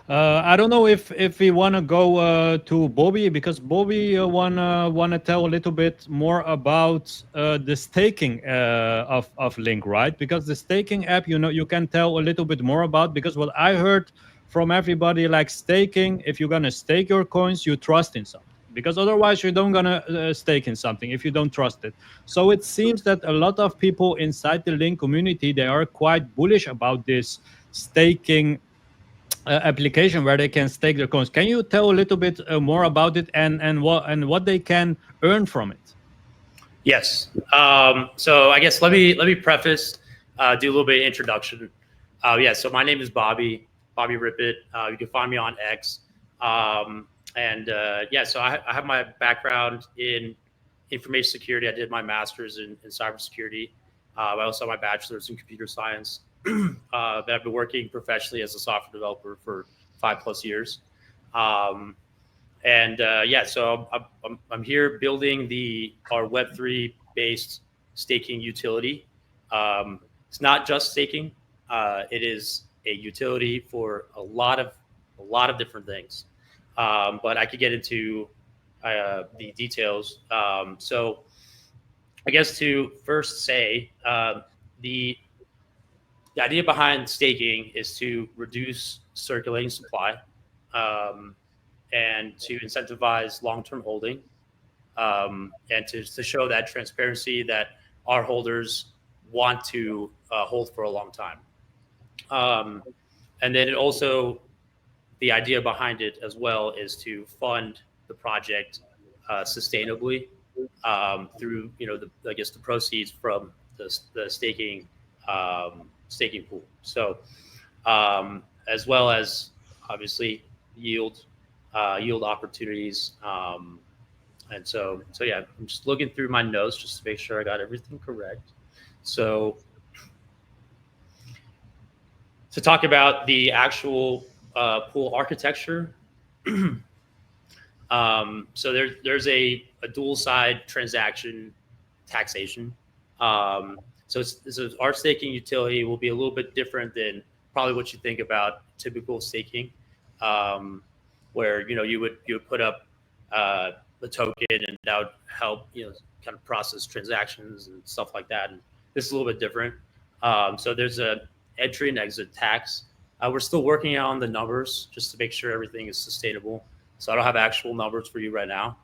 I don't know if we want to go to Bobby, because Bobby wanna tell a little bit more about the staking of Lynk, right? Because the staking app, you can tell a little bit more about, because what I heard from everybody, like staking, if you're gonna stake your coins, you trust in something, because otherwise you don't gonna stake in something if you don't trust it. So it seems that a lot of people inside the Lynk community, they are quite bullish about this staking application where they can stake their coins. Can you tell a little bit more about it, and what they can earn from it? Yes. So I guess let me preface, do a little bit of introduction. Yeah. So my name is Bobby Rippet. You can find me on X. Yeah, so I have my background in information security. I did my master's in cybersecurity. I also have my bachelor's in computer science. But I've been working professionally as a software developer for 5+ years. Yeah, so I'm here building our Web3 based staking utility. It's not just staking. It is a utility for a lot of different things. But I could get into the details. So I guess to first say, the idea behind staking is to reduce circulating supply, and to incentivize long-term holding, and to show that transparency that our holders want to hold for a long time. And then it also, the idea behind it as well is to fund the project sustainably, through I guess the proceeds from the staking pool. So as well as obviously yield opportunities. And so yeah, I'm just looking through my notes just to make sure I got everything correct. So to talk about the actual pool architecture. So there's a dual side transaction taxation. So our staking utility will be a little bit different than probably what you think about typical staking, where you would put up the token, and that would help kind of process transactions and stuff like that. And this is a little bit different. So there's a entry and exit tax. We're still working on the numbers just to make sure everything is sustainable. So I don't have actual numbers for you right now,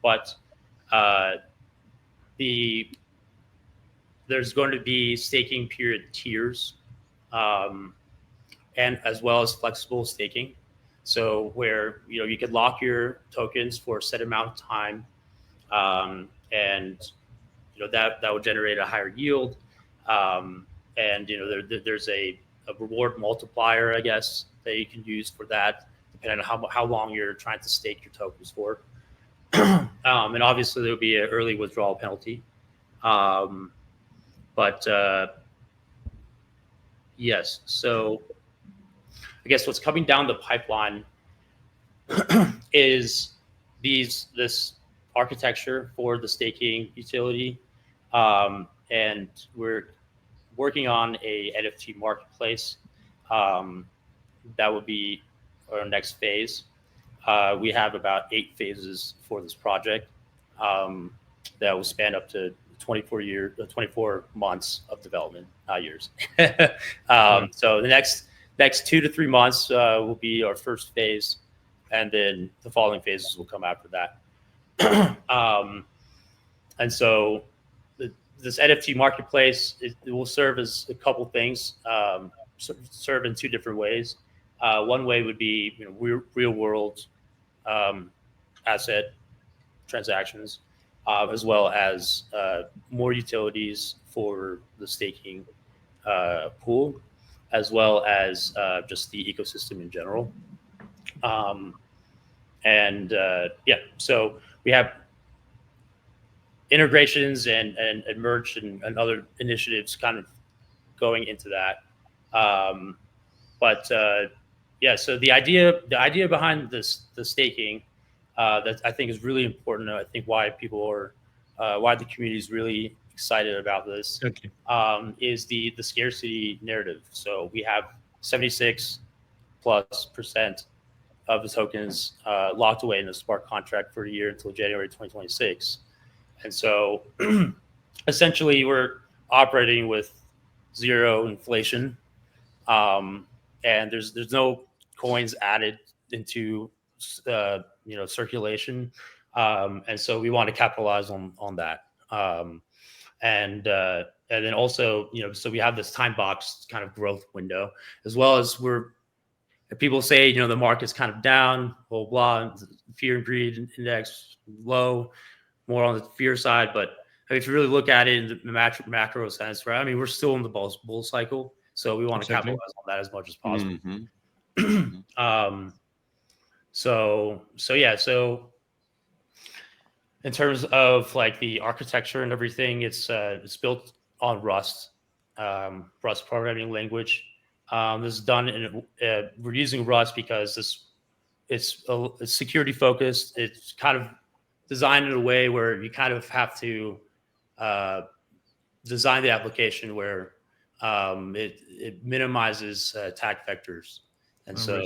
but there's going to be staking period tiers, and as well as flexible staking. So where you could lock your tokens for a set amount of time, and that would generate a higher yield, and there's a reward multiplier, I guess, that you can use for that, depending on how long you're trying to stake your tokens for. And obviously there'll be an early withdrawal penalty. Yes, so I guess what's coming down the pipeline is this architecture for the staking utility, and we're working on a NFT marketplace. That would be our next phase. We have about 8 phases for this project, that will span up to 24 months of development, not years. So the next 2 to 3 months will be our first phase, and then the following phases will come after that. And so this NFT marketplace, it will serve as a couple things, serve in 2 different ways. One way would be real world asset transactions, as well as more utilities for the staking pool, as well as just the ecosystem in general. Yeah, so we have integrations and merge and other initiatives kind of going into that. Yeah, so the idea behind the staking, that I think is really important. I think why the community is really excited about this is the scarcity narrative. So we have 76+% of the tokens locked away in the smart contract for a year until January 2026. And so essentially we're operating with zero inflation, and there's no coins added into circulation, and so we want to capitalize on that, and then also so we have this time box kind of growth window, as well as people say the market's kind of down, blah blah, fear and greed index low, more on the fear side, but if you really look at it in the macro sense, right? I mean, we're still in the bull cycle, so we want to capitalize on that as much as possible. So in terms of like the architecture and everything, it's built on Rust programming language. This is done we're using Rust because it's security focused. It's kind of designed in a way where you kind of have to design the application where it minimizes attack vectors, and so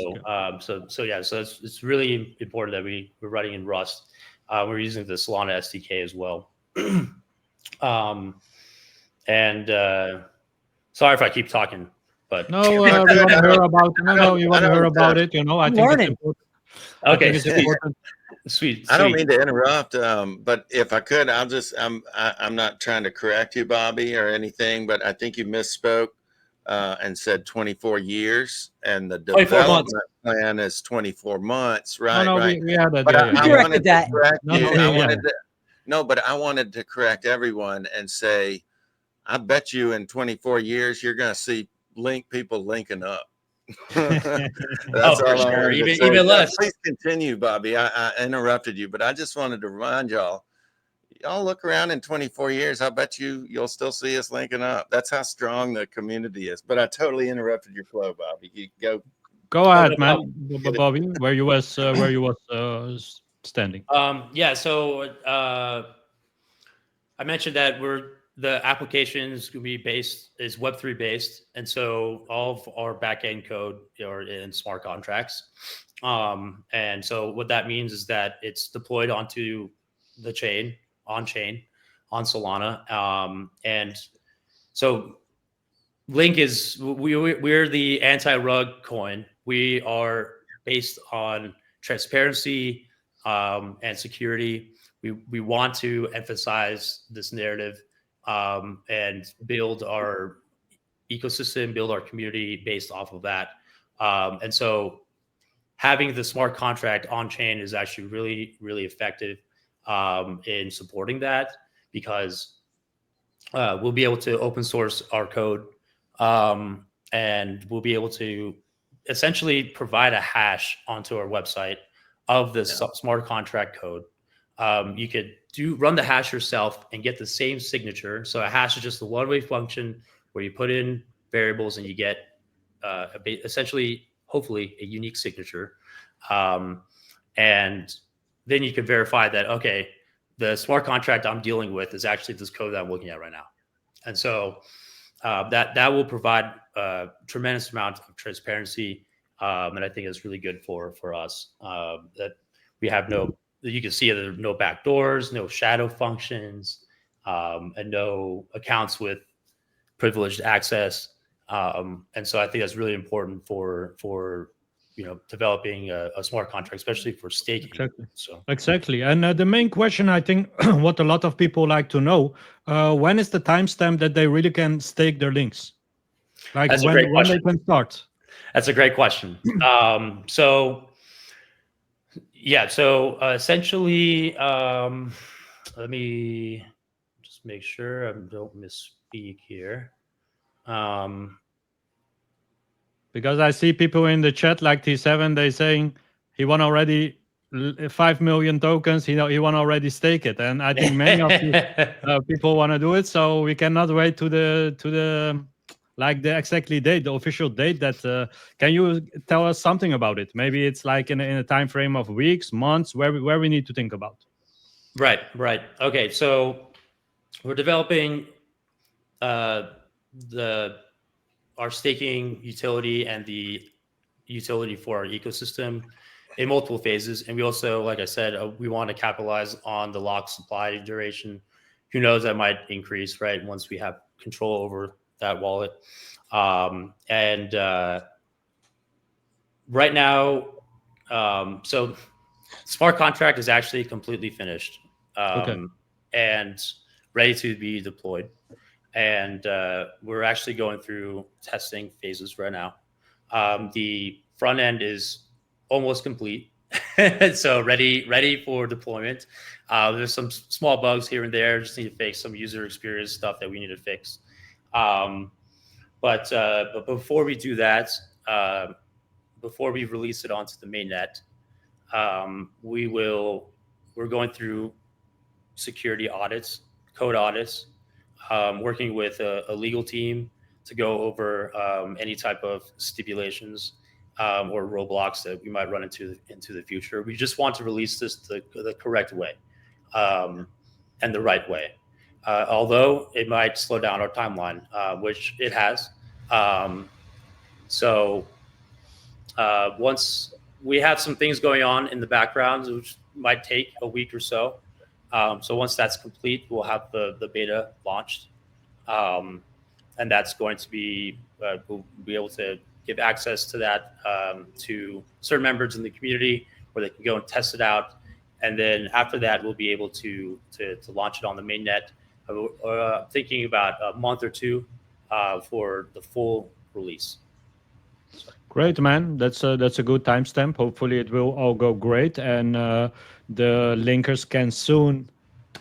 it's really important that we're writing in Rust. We're using the Solana SDK as well. Sorry if I keep talking, but no, we want to hear about you want to hear about it. I think it's important. Okay, it's important. Sweet. I don't mean to interrupt, but if I could, I'm not trying to correct you, Bobby, or anything, but I think you misspoke and said 24 years, and the development plan is 24 months, right? No, right. We had that. But I wanted to correct you. But I wanted to correct everyone and say, I bet you in 24 years you're going to see people linking up. That's for sure. Even less. Please continue, Bobby. I interrupted you, but I just wanted to remind y'all look around in 24 years. I bet you'll still see us linking up. That's how strong the community is. But I totally interrupted your flow, Bobby. You go ahead, man. Bobby, where you was standing. So I mentioned that the applications can be is Web3 based, and so all of our backend code are in smart contracts. And so what that means is that it's deployed onto the chain, on Solana. And so Lynk we're the anti-rug coin. We are based on transparency and security. We want to emphasize this narrative and build our ecosystem, build our community based off of that. And so having the smart contract on chain is actually really, really effective in supporting that, because we'll be able to open source our code, and we'll be able to essentially provide a hash onto our website of this smart contract code. You could run the hash yourself and get the same signature. So a hash is just a one-way function where you put in variables and you get essentially, hopefully, a unique signature. And then you can verify that, okay, the smart contract I'm dealing with is actually this code that I'm looking at right now. And so that will provide a tremendous amount of transparency. And I think it's really good for us that we have you can see there are no backdoors, no shadow functions, and no accounts with privileged access. And so I think that's really important for developing a smart contract, especially for staking. Exactly. And the main question, I think, what a lot of people like to know, when is the timestamp that they really can stake their links? Like when they can start? That's a great question. So essentially, let me just make sure I don't misspeak here. Because I see people in the chat like T7, they saying he won already 5 million tokens. He won already stake it, and I think many of the people want to do it. So we cannot wait to the like the exactly date, the official date. That can you tell us something about it? Maybe it's like in a time frame of weeks, months, where we need to think about. Right. Okay. So we're developing our staking utility and the utility for our ecosystem in multiple phases. And we also, like I said, we want to capitalize on the lock supply duration. Who knows, that might increase, right, once we have control over that wallet. Right now, so smart contract is actually completely finished and ready to be deployed. And we're actually going through testing phases right now. The front end is almost complete, so ready for deployment. There's some small bugs here and there. Just need to fix some user experience stuff that we need to fix. But before we do that, before we release it onto the mainnet, we're going through security audits, code audits, working with a legal team to go over any type of stipulations or roadblocks that we might run into the future. We just want to release this the correct way and the right way. Although it might slow down our timeline, which it has. Once we have some things going on in the background, which might take a week or so. So once that's complete, we'll have the beta launched. And that's going to be, we'll be able to give access to that to certain members in the community where they can go and test it out. And then after that, we'll be able to launch it on the mainnet. Thinking about a month or two for the full release. Great, man. That's a good timestamp. Hopefully it will all go great, and the linkers can soon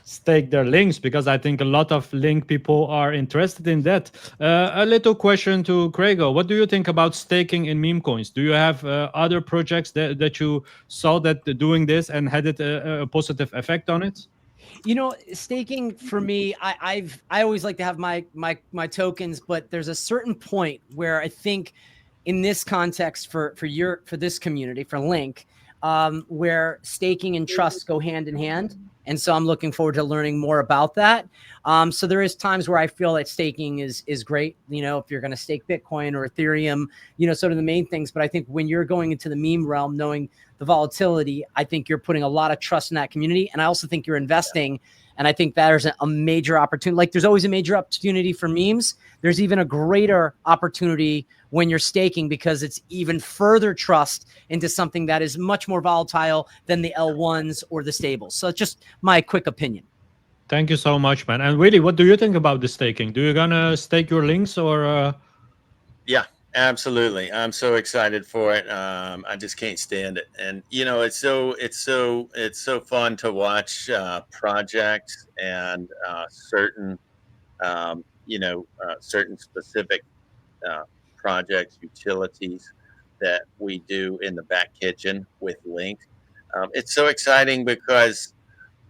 stake their links, because I think a lot of Link people are interested in that. A little question to Craigo. What do you think about staking in meme coins? Do you have other projects that you saw that doing this and had it a positive effect on it? You know, staking for me, I always like to have my tokens, but there's a certain point where I think in this context for this community, for Link, where staking and trust go hand in hand. And so I'm looking forward to learning more about that. So there is times where I feel that staking is great, you know, if you're going to stake Bitcoin or Ethereum, you know, sort of the main things. But I think when you're going into the meme realm, knowing the volatility, I think you're putting a lot of trust in that community. And I also think you're investing. And I think there's a major opportunity. Like there's always a major opportunity for memes. There's even a greater opportunity when you're staking, because it's even further trust into something that is much more volatile than the L1s or the stables. So it's just my quick opinion. Thank you so much, man. And Willy, what do you think about the staking? Do you gonna stake your links or? Yeah, absolutely. I'm so excited for it. I just can't stand it. And you know, it's so fun to watch projects and certain certain specific projects, utilities that we do in the back kitchen with Link. It's so exciting because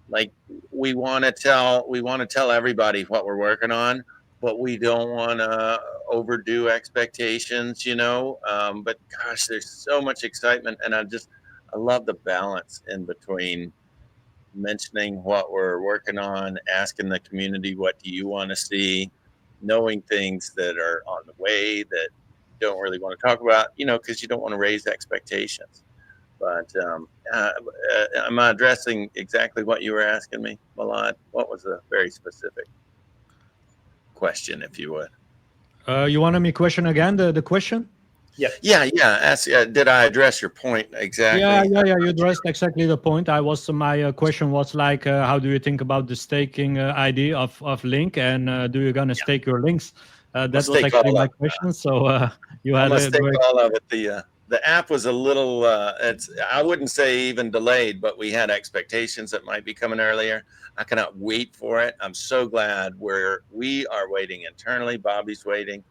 like we want to tell everybody what we're working on, but we don't want to overdo expectations, you know. But gosh, there's so much excitement, and I love the balance in between mentioning what we're working on, asking the community what do you want to see, knowing things that are on the way that you don't really want to talk about, you know, because you don't want to raise expectations. But am I addressing exactly what you were asking me, Milad? What was a very specific question, if you would? You want me question again? The question? Yeah. Ask, did I address your point exactly? Yeah. You addressed exactly the point. My question was like, how do you think about the staking idea of Link, and do you gonna stake your links? That was actually my question. So you had a great... all of it. The app was a little. I wouldn't say even delayed, but we had expectations that might be coming earlier. I cannot wait for it. I'm so glad we are waiting internally. Bobby's waiting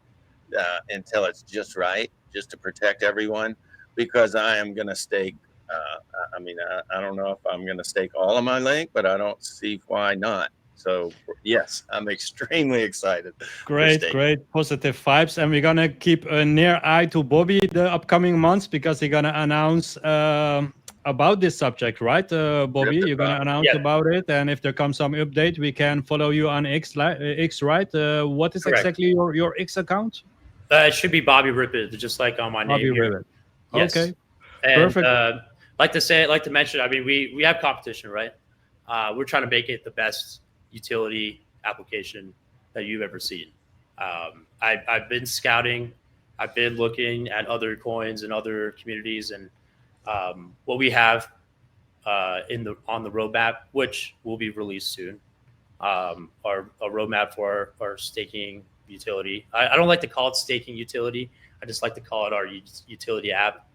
until it's just right, just to protect everyone, because I am going to stake. I don't know if I'm going to stake all of my Link, but I don't see why not. So yes, I'm extremely excited. Great positive vibes, and we're gonna keep a near eye to Bobby the upcoming months, because he's gonna announce about this subject, right, Bobby? You're gonna announce Yeah. about it, and if there comes some update, we can follow you on X, X, right? What is Correct. exactly your X account? It should be Bobby Rippet, just like on my Bobby name here. Ribbit. Yes. Okay, And perfect. like to mention, I mean, we have competition, right? We're trying to make it the best utility application that you've ever seen. I've been scouting, I've been looking at other coins and other communities, and what we have on the roadmap, which will be released soon, our a roadmap for our staking utility. I don't like to call it staking utility. I just like to call it our utility app.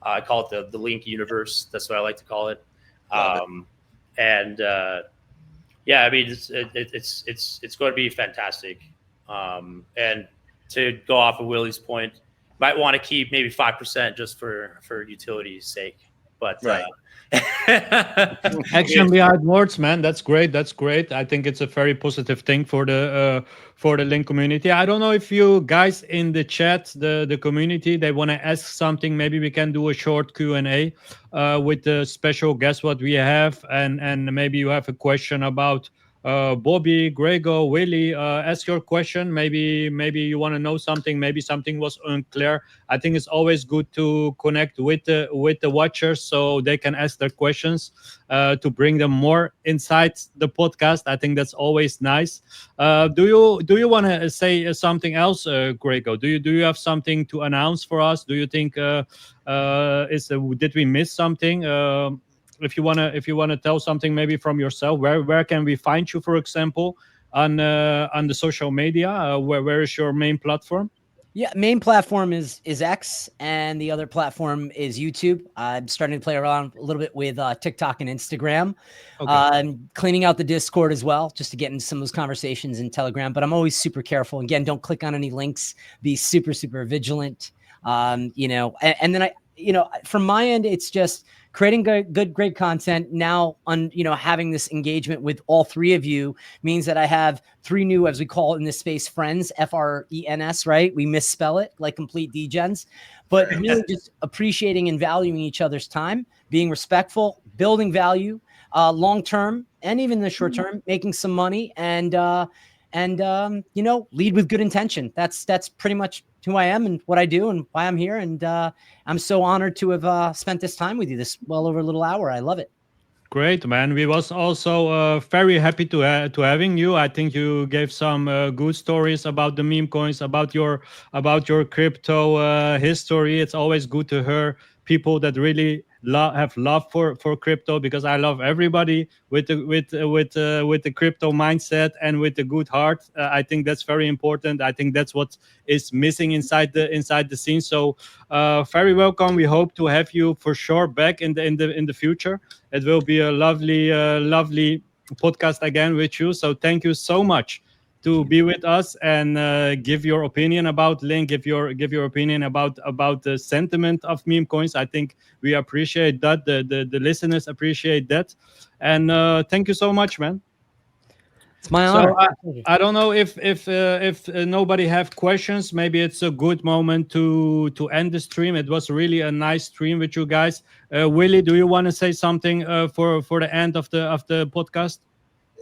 I call it the Lynk universe. That's what I like to call it. And yeah, I mean, it's going to be fantastic. And to go off of Willy's point, might want to keep maybe 5% just for utility's sake. But Right. Action behind words, man. That's great. That's great. I think it's a very positive thing for the Link community. I don't know if you guys in the chat, the community, they want to ask something. Maybe we can do a short Q&A with the special guest what we have, and maybe you have a question about Bobby, Grego, Willy. Ask your question. Maybe you want to know something. Maybe something was unclear. I think it's always good to connect with the watchers so they can ask their questions to bring them more inside the podcast. I think that's always nice. Do you want to say something else, Grego? Do you have something to announce for us? Do you think did we miss something? If you wanna tell something maybe from yourself, where can we find you, for example, on the social media? Where is your main platform? Yeah, main platform is X, and the other platform is YouTube. I'm starting to play around a little bit with TikTok and Instagram. Okay. I'm cleaning out the Discord as well, just to get into some of those conversations in Telegram. But I'm always super careful. Again, don't click on any links. Be super vigilant. You know, and then from my end, it's just creating great content. Now, having this engagement with all three of you means that I have three new, as we call it in this space, friends, FRENS, right? We misspell it like complete degens, but really just appreciating and valuing each other's time, being respectful, building value, long-term, and even the short term, making some money, and lead with good intention. That's pretty much who I am and what I do and why I'm here. And I'm so honored to have spent this time with you, this well over a little hour. I love it. Great, man. We was also very happy to having you. I think you gave some good stories about the meme coins, about your crypto history. It's always good to hear people that really have love for crypto, because I love everybody with the crypto mindset and with the good heart. I think that's very important. I think that's what is missing inside the scene. So very welcome. We hope to have you for sure back in the future. It will be a lovely podcast again with you. So thank you so much to be with us and give your opinion about Lynk, give your opinion about the sentiment of meme coins. I think we appreciate that. The listeners appreciate that. And thank you so much, man. It's my honor. So I don't know if nobody have questions. Maybe it's a good moment to end the stream. It was really a nice stream with you guys. Willy, do you want to say something for the end of the podcast?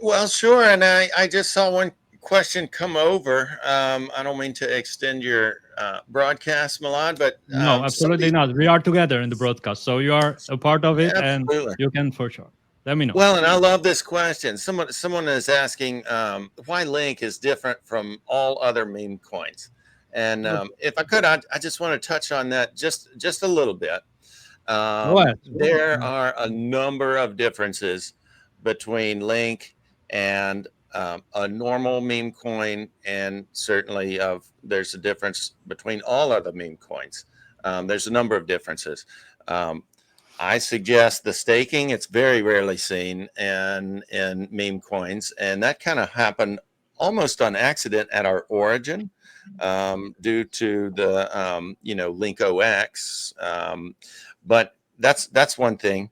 Well, sure. And I just saw one question come over. I don't mean to extend your broadcast, Milad, but no, absolutely not. We are together in the broadcast, so you are a part of it, absolutely. And you can for sure. Let me know. Well, and I love this question. Someone is asking why Lynk is different from all other meme coins. And if I could, I just want to touch on that just a little bit. There are a number of differences between Lynk and a normal meme coin, and certainly there's a difference between all other meme coins. There's a number of differences. I suggest the staking. It's very rarely seen in meme coins, and that kind of happened almost on accident at our origin due to the Lynk OX. But that's one thing.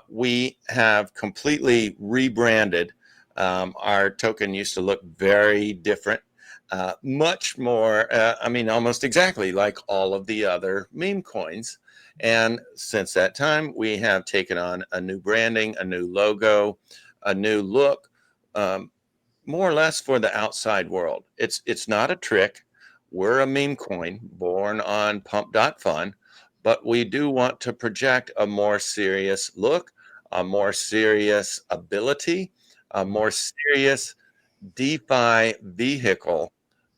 We have completely rebranded. Our token used to look very different, much more. Almost exactly like all of the other meme coins. And since that time, we have taken on a new branding, a new logo, a new look, more or less for the outside world. It's not a trick. We're a meme coin born on pump.fun, but we do want to project a more serious look, a more serious ability, a more serious DeFi vehicle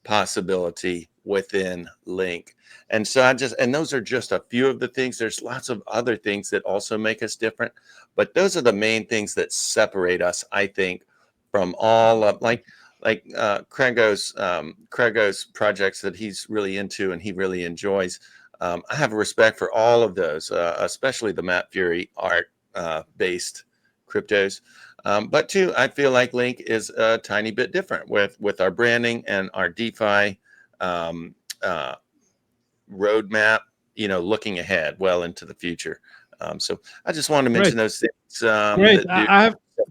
possibility within Lynk. And so and those are just a few of the things. There's lots of other things that also make us different, but those are the main things that separate us, I think, from all of Craigo's projects that he's really into and he really enjoys. I have a respect for all of those, especially the Matt Fury art based cryptos. But too, I feel like Lynk is a tiny bit different with our branding and our DeFi roadmap, looking ahead well into the future. So I just wanted to mention those things. Great.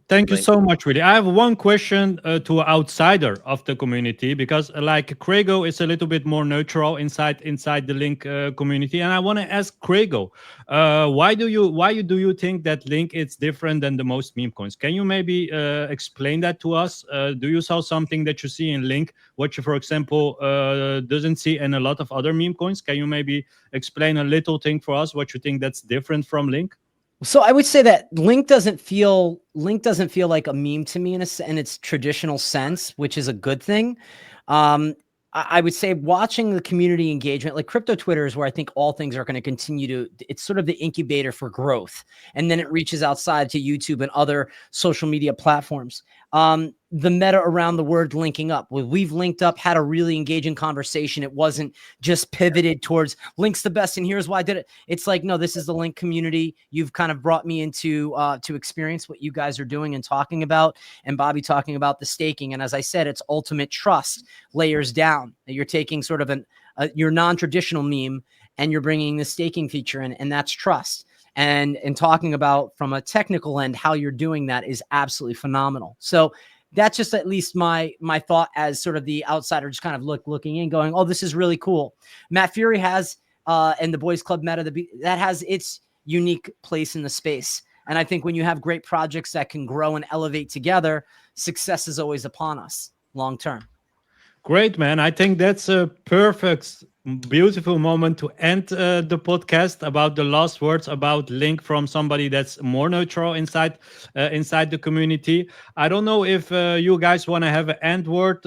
Thank you so much, Willy. I have one question to an outsider of the community, because like Craigo is a little bit more neutral inside the Lynk community, and I want to ask Craigo, why do you think that Lynk is different than the most meme coins? Can you maybe explain that to us? Do you saw something that you see in Lynk, what you, for example, doesn't see in a lot of other meme coins? Can you maybe explain a little thing for us, what you think that's different from Lynk? So I would say that Lynk doesn't feel like a meme to me in its traditional sense, which is a good thing. I would say watching the community engagement, like crypto Twitter is where I think all things are going to continue to, it's sort of the incubator for growth. And then it reaches outside to YouTube and other social media platforms. The meta around the word linking up. We've linked up, had a really engaging conversation. It wasn't just pivoted towards Lynk's the best and here's why I did it. It's like, no, this is the Lynk community. You've kind of brought me into to experience what you guys are doing and talking about, and Bobby talking about the staking. And as I said, it's ultimate trust layers down. You're taking sort of your non-traditional meme and you're bringing the staking feature in, and that's trust. And talking about from a technical end, how you're doing that is absolutely phenomenal. So that's just at least my thought as sort of the outsider, just kind of looking in, going, oh, this is really cool. Matt Fury has, and the Boys Club meta, that has its unique place in the space. And I think when you have great projects that can grow and elevate together, success is always upon us long term. Great, man. I think that's a perfect, beautiful moment to end the podcast about the last words about Lynk from somebody that's more neutral inside the community. I don't know if you guys want to have an end word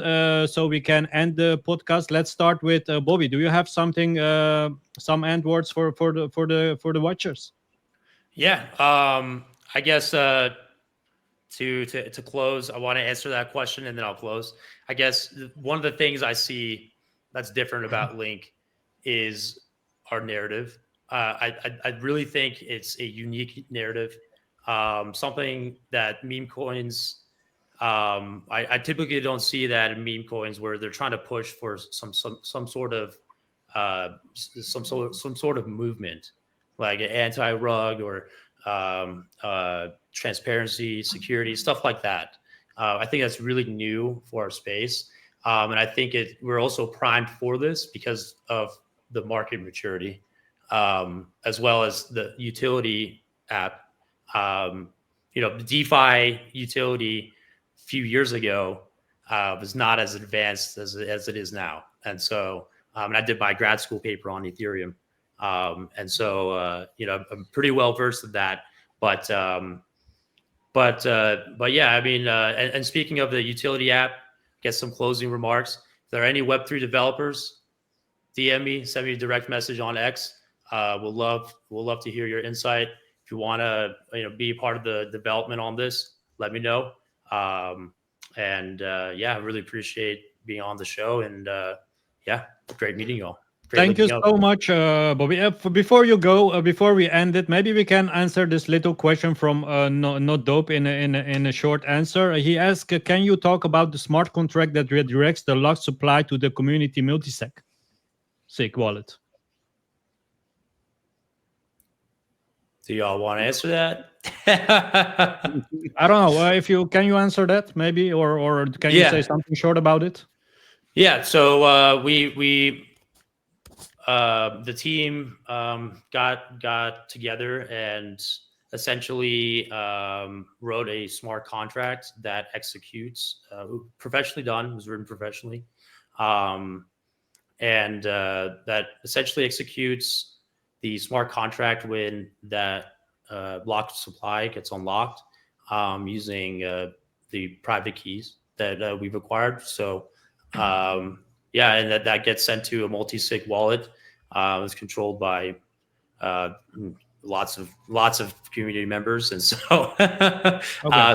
so we can end the podcast. Let's start with Bobby. Do you have something, some end words for the watchers? Yeah, I guess to close, I want to answer that question and then I'll close. I guess one of the things I see that's different about Lynk is our narrative. I really think it's a unique narrative, something that meme coins. I typically don't see that in meme coins where they're trying to push for some sort of movement, like an anti-rug or transparency, security, stuff like that. I think that's really new for our space. And I think we're also primed for this because of the market maturity, as well as the utility app. The DeFi utility a few years ago was not as advanced as it is now. And so, and I did my grad school paper on Ethereum. And so, I'm pretty well versed in that, but yeah, I mean, and speaking of the utility app, get some closing remarks. If there are any Web3 developers, DM me, send me a direct message on X. We'll love to hear your insight. If you want to, be a part of the development on this, let me know. Yeah, I really appreciate being on the show, and yeah, great meeting you all. Thank you so much, Bobby. Before you go, before we end it, maybe we can answer this little question from Not Dope in a short answer. He asked, can you talk about the smart contract that redirects the locked supply to the community multisec SIG wallet? Do y'all want to answer that? I don't know. Can you answer that maybe, or can you say something short about it? Yeah. So we the team got together and essentially wrote a smart contract that executes, professionally done, was written professionally, and that essentially executes the smart contract when that block supply gets unlocked using the private keys that we've acquired. So yeah, and that gets sent to a multi-sig wallet. It's controlled by lots of community members, and so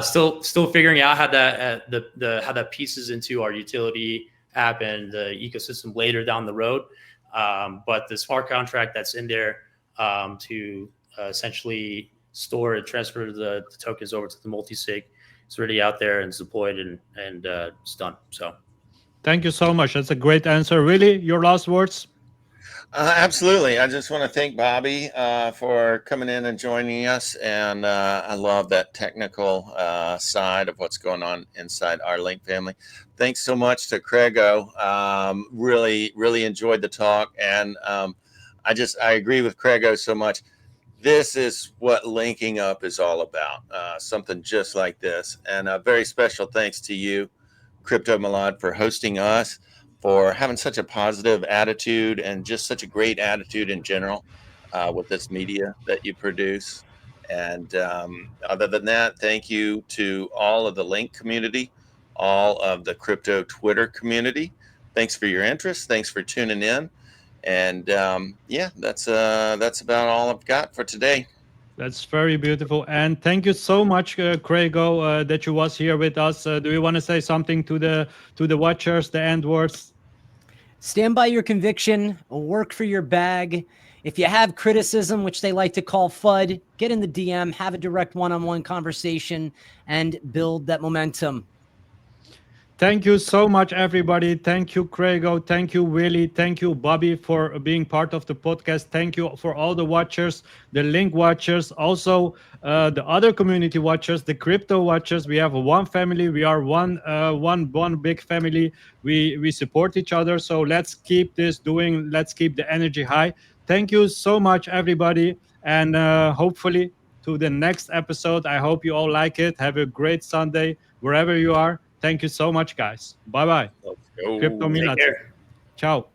still figuring out how that how that pieces into our utility app and the ecosystem later down the road. But the smart contract that's in there to essentially store and transfer the tokens over to the multi-sig, it's already out there and it's deployed and it's done. So thank you so much. That's a great answer. Willy, your last words? Absolutely. I just want to thank Bobby for coming in and joining us. And I love that technical side of what's going on inside our Lynk family. Thanks so much to Craigo. Really enjoyed the talk. And I agree with Craigo so much. This is what linking up is all about, something just like this. And a very special thanks to you, Crypto Milad, for hosting us, for having such a positive attitude and just such a great attitude in general with this media that you produce. And other than that, thank you to all of the Lynk community, all of the crypto Twitter community. Thanks for your interest. Thanks for tuning in. And yeah, that's about all I've got for today. That's very beautiful. And thank you so much, Craigo, that you was here with us. Do you want to say something to the watchers, the end words? Stand by your conviction, work for your bag. If you have criticism, which they like to call FUD, get in the DM, have a direct one-on-one conversation, and build that momentum. Thank you so much, everybody. Thank you, Craigo. Thank you, Willy. Thank you, Bobby, for being part of the podcast. Thank you for all the watchers, the Lynk watchers, also the other community watchers, the crypto watchers. We have one family. We are one big family. We support each other. So let's keep this doing. Let's keep the energy high. Thank you so much, everybody. And hopefully to the next episode. I hope you all like it. Have a great Sunday wherever you are. Thank you so much, guys. Bye-bye. Let's go. Crypto Milad. take care. Ciao.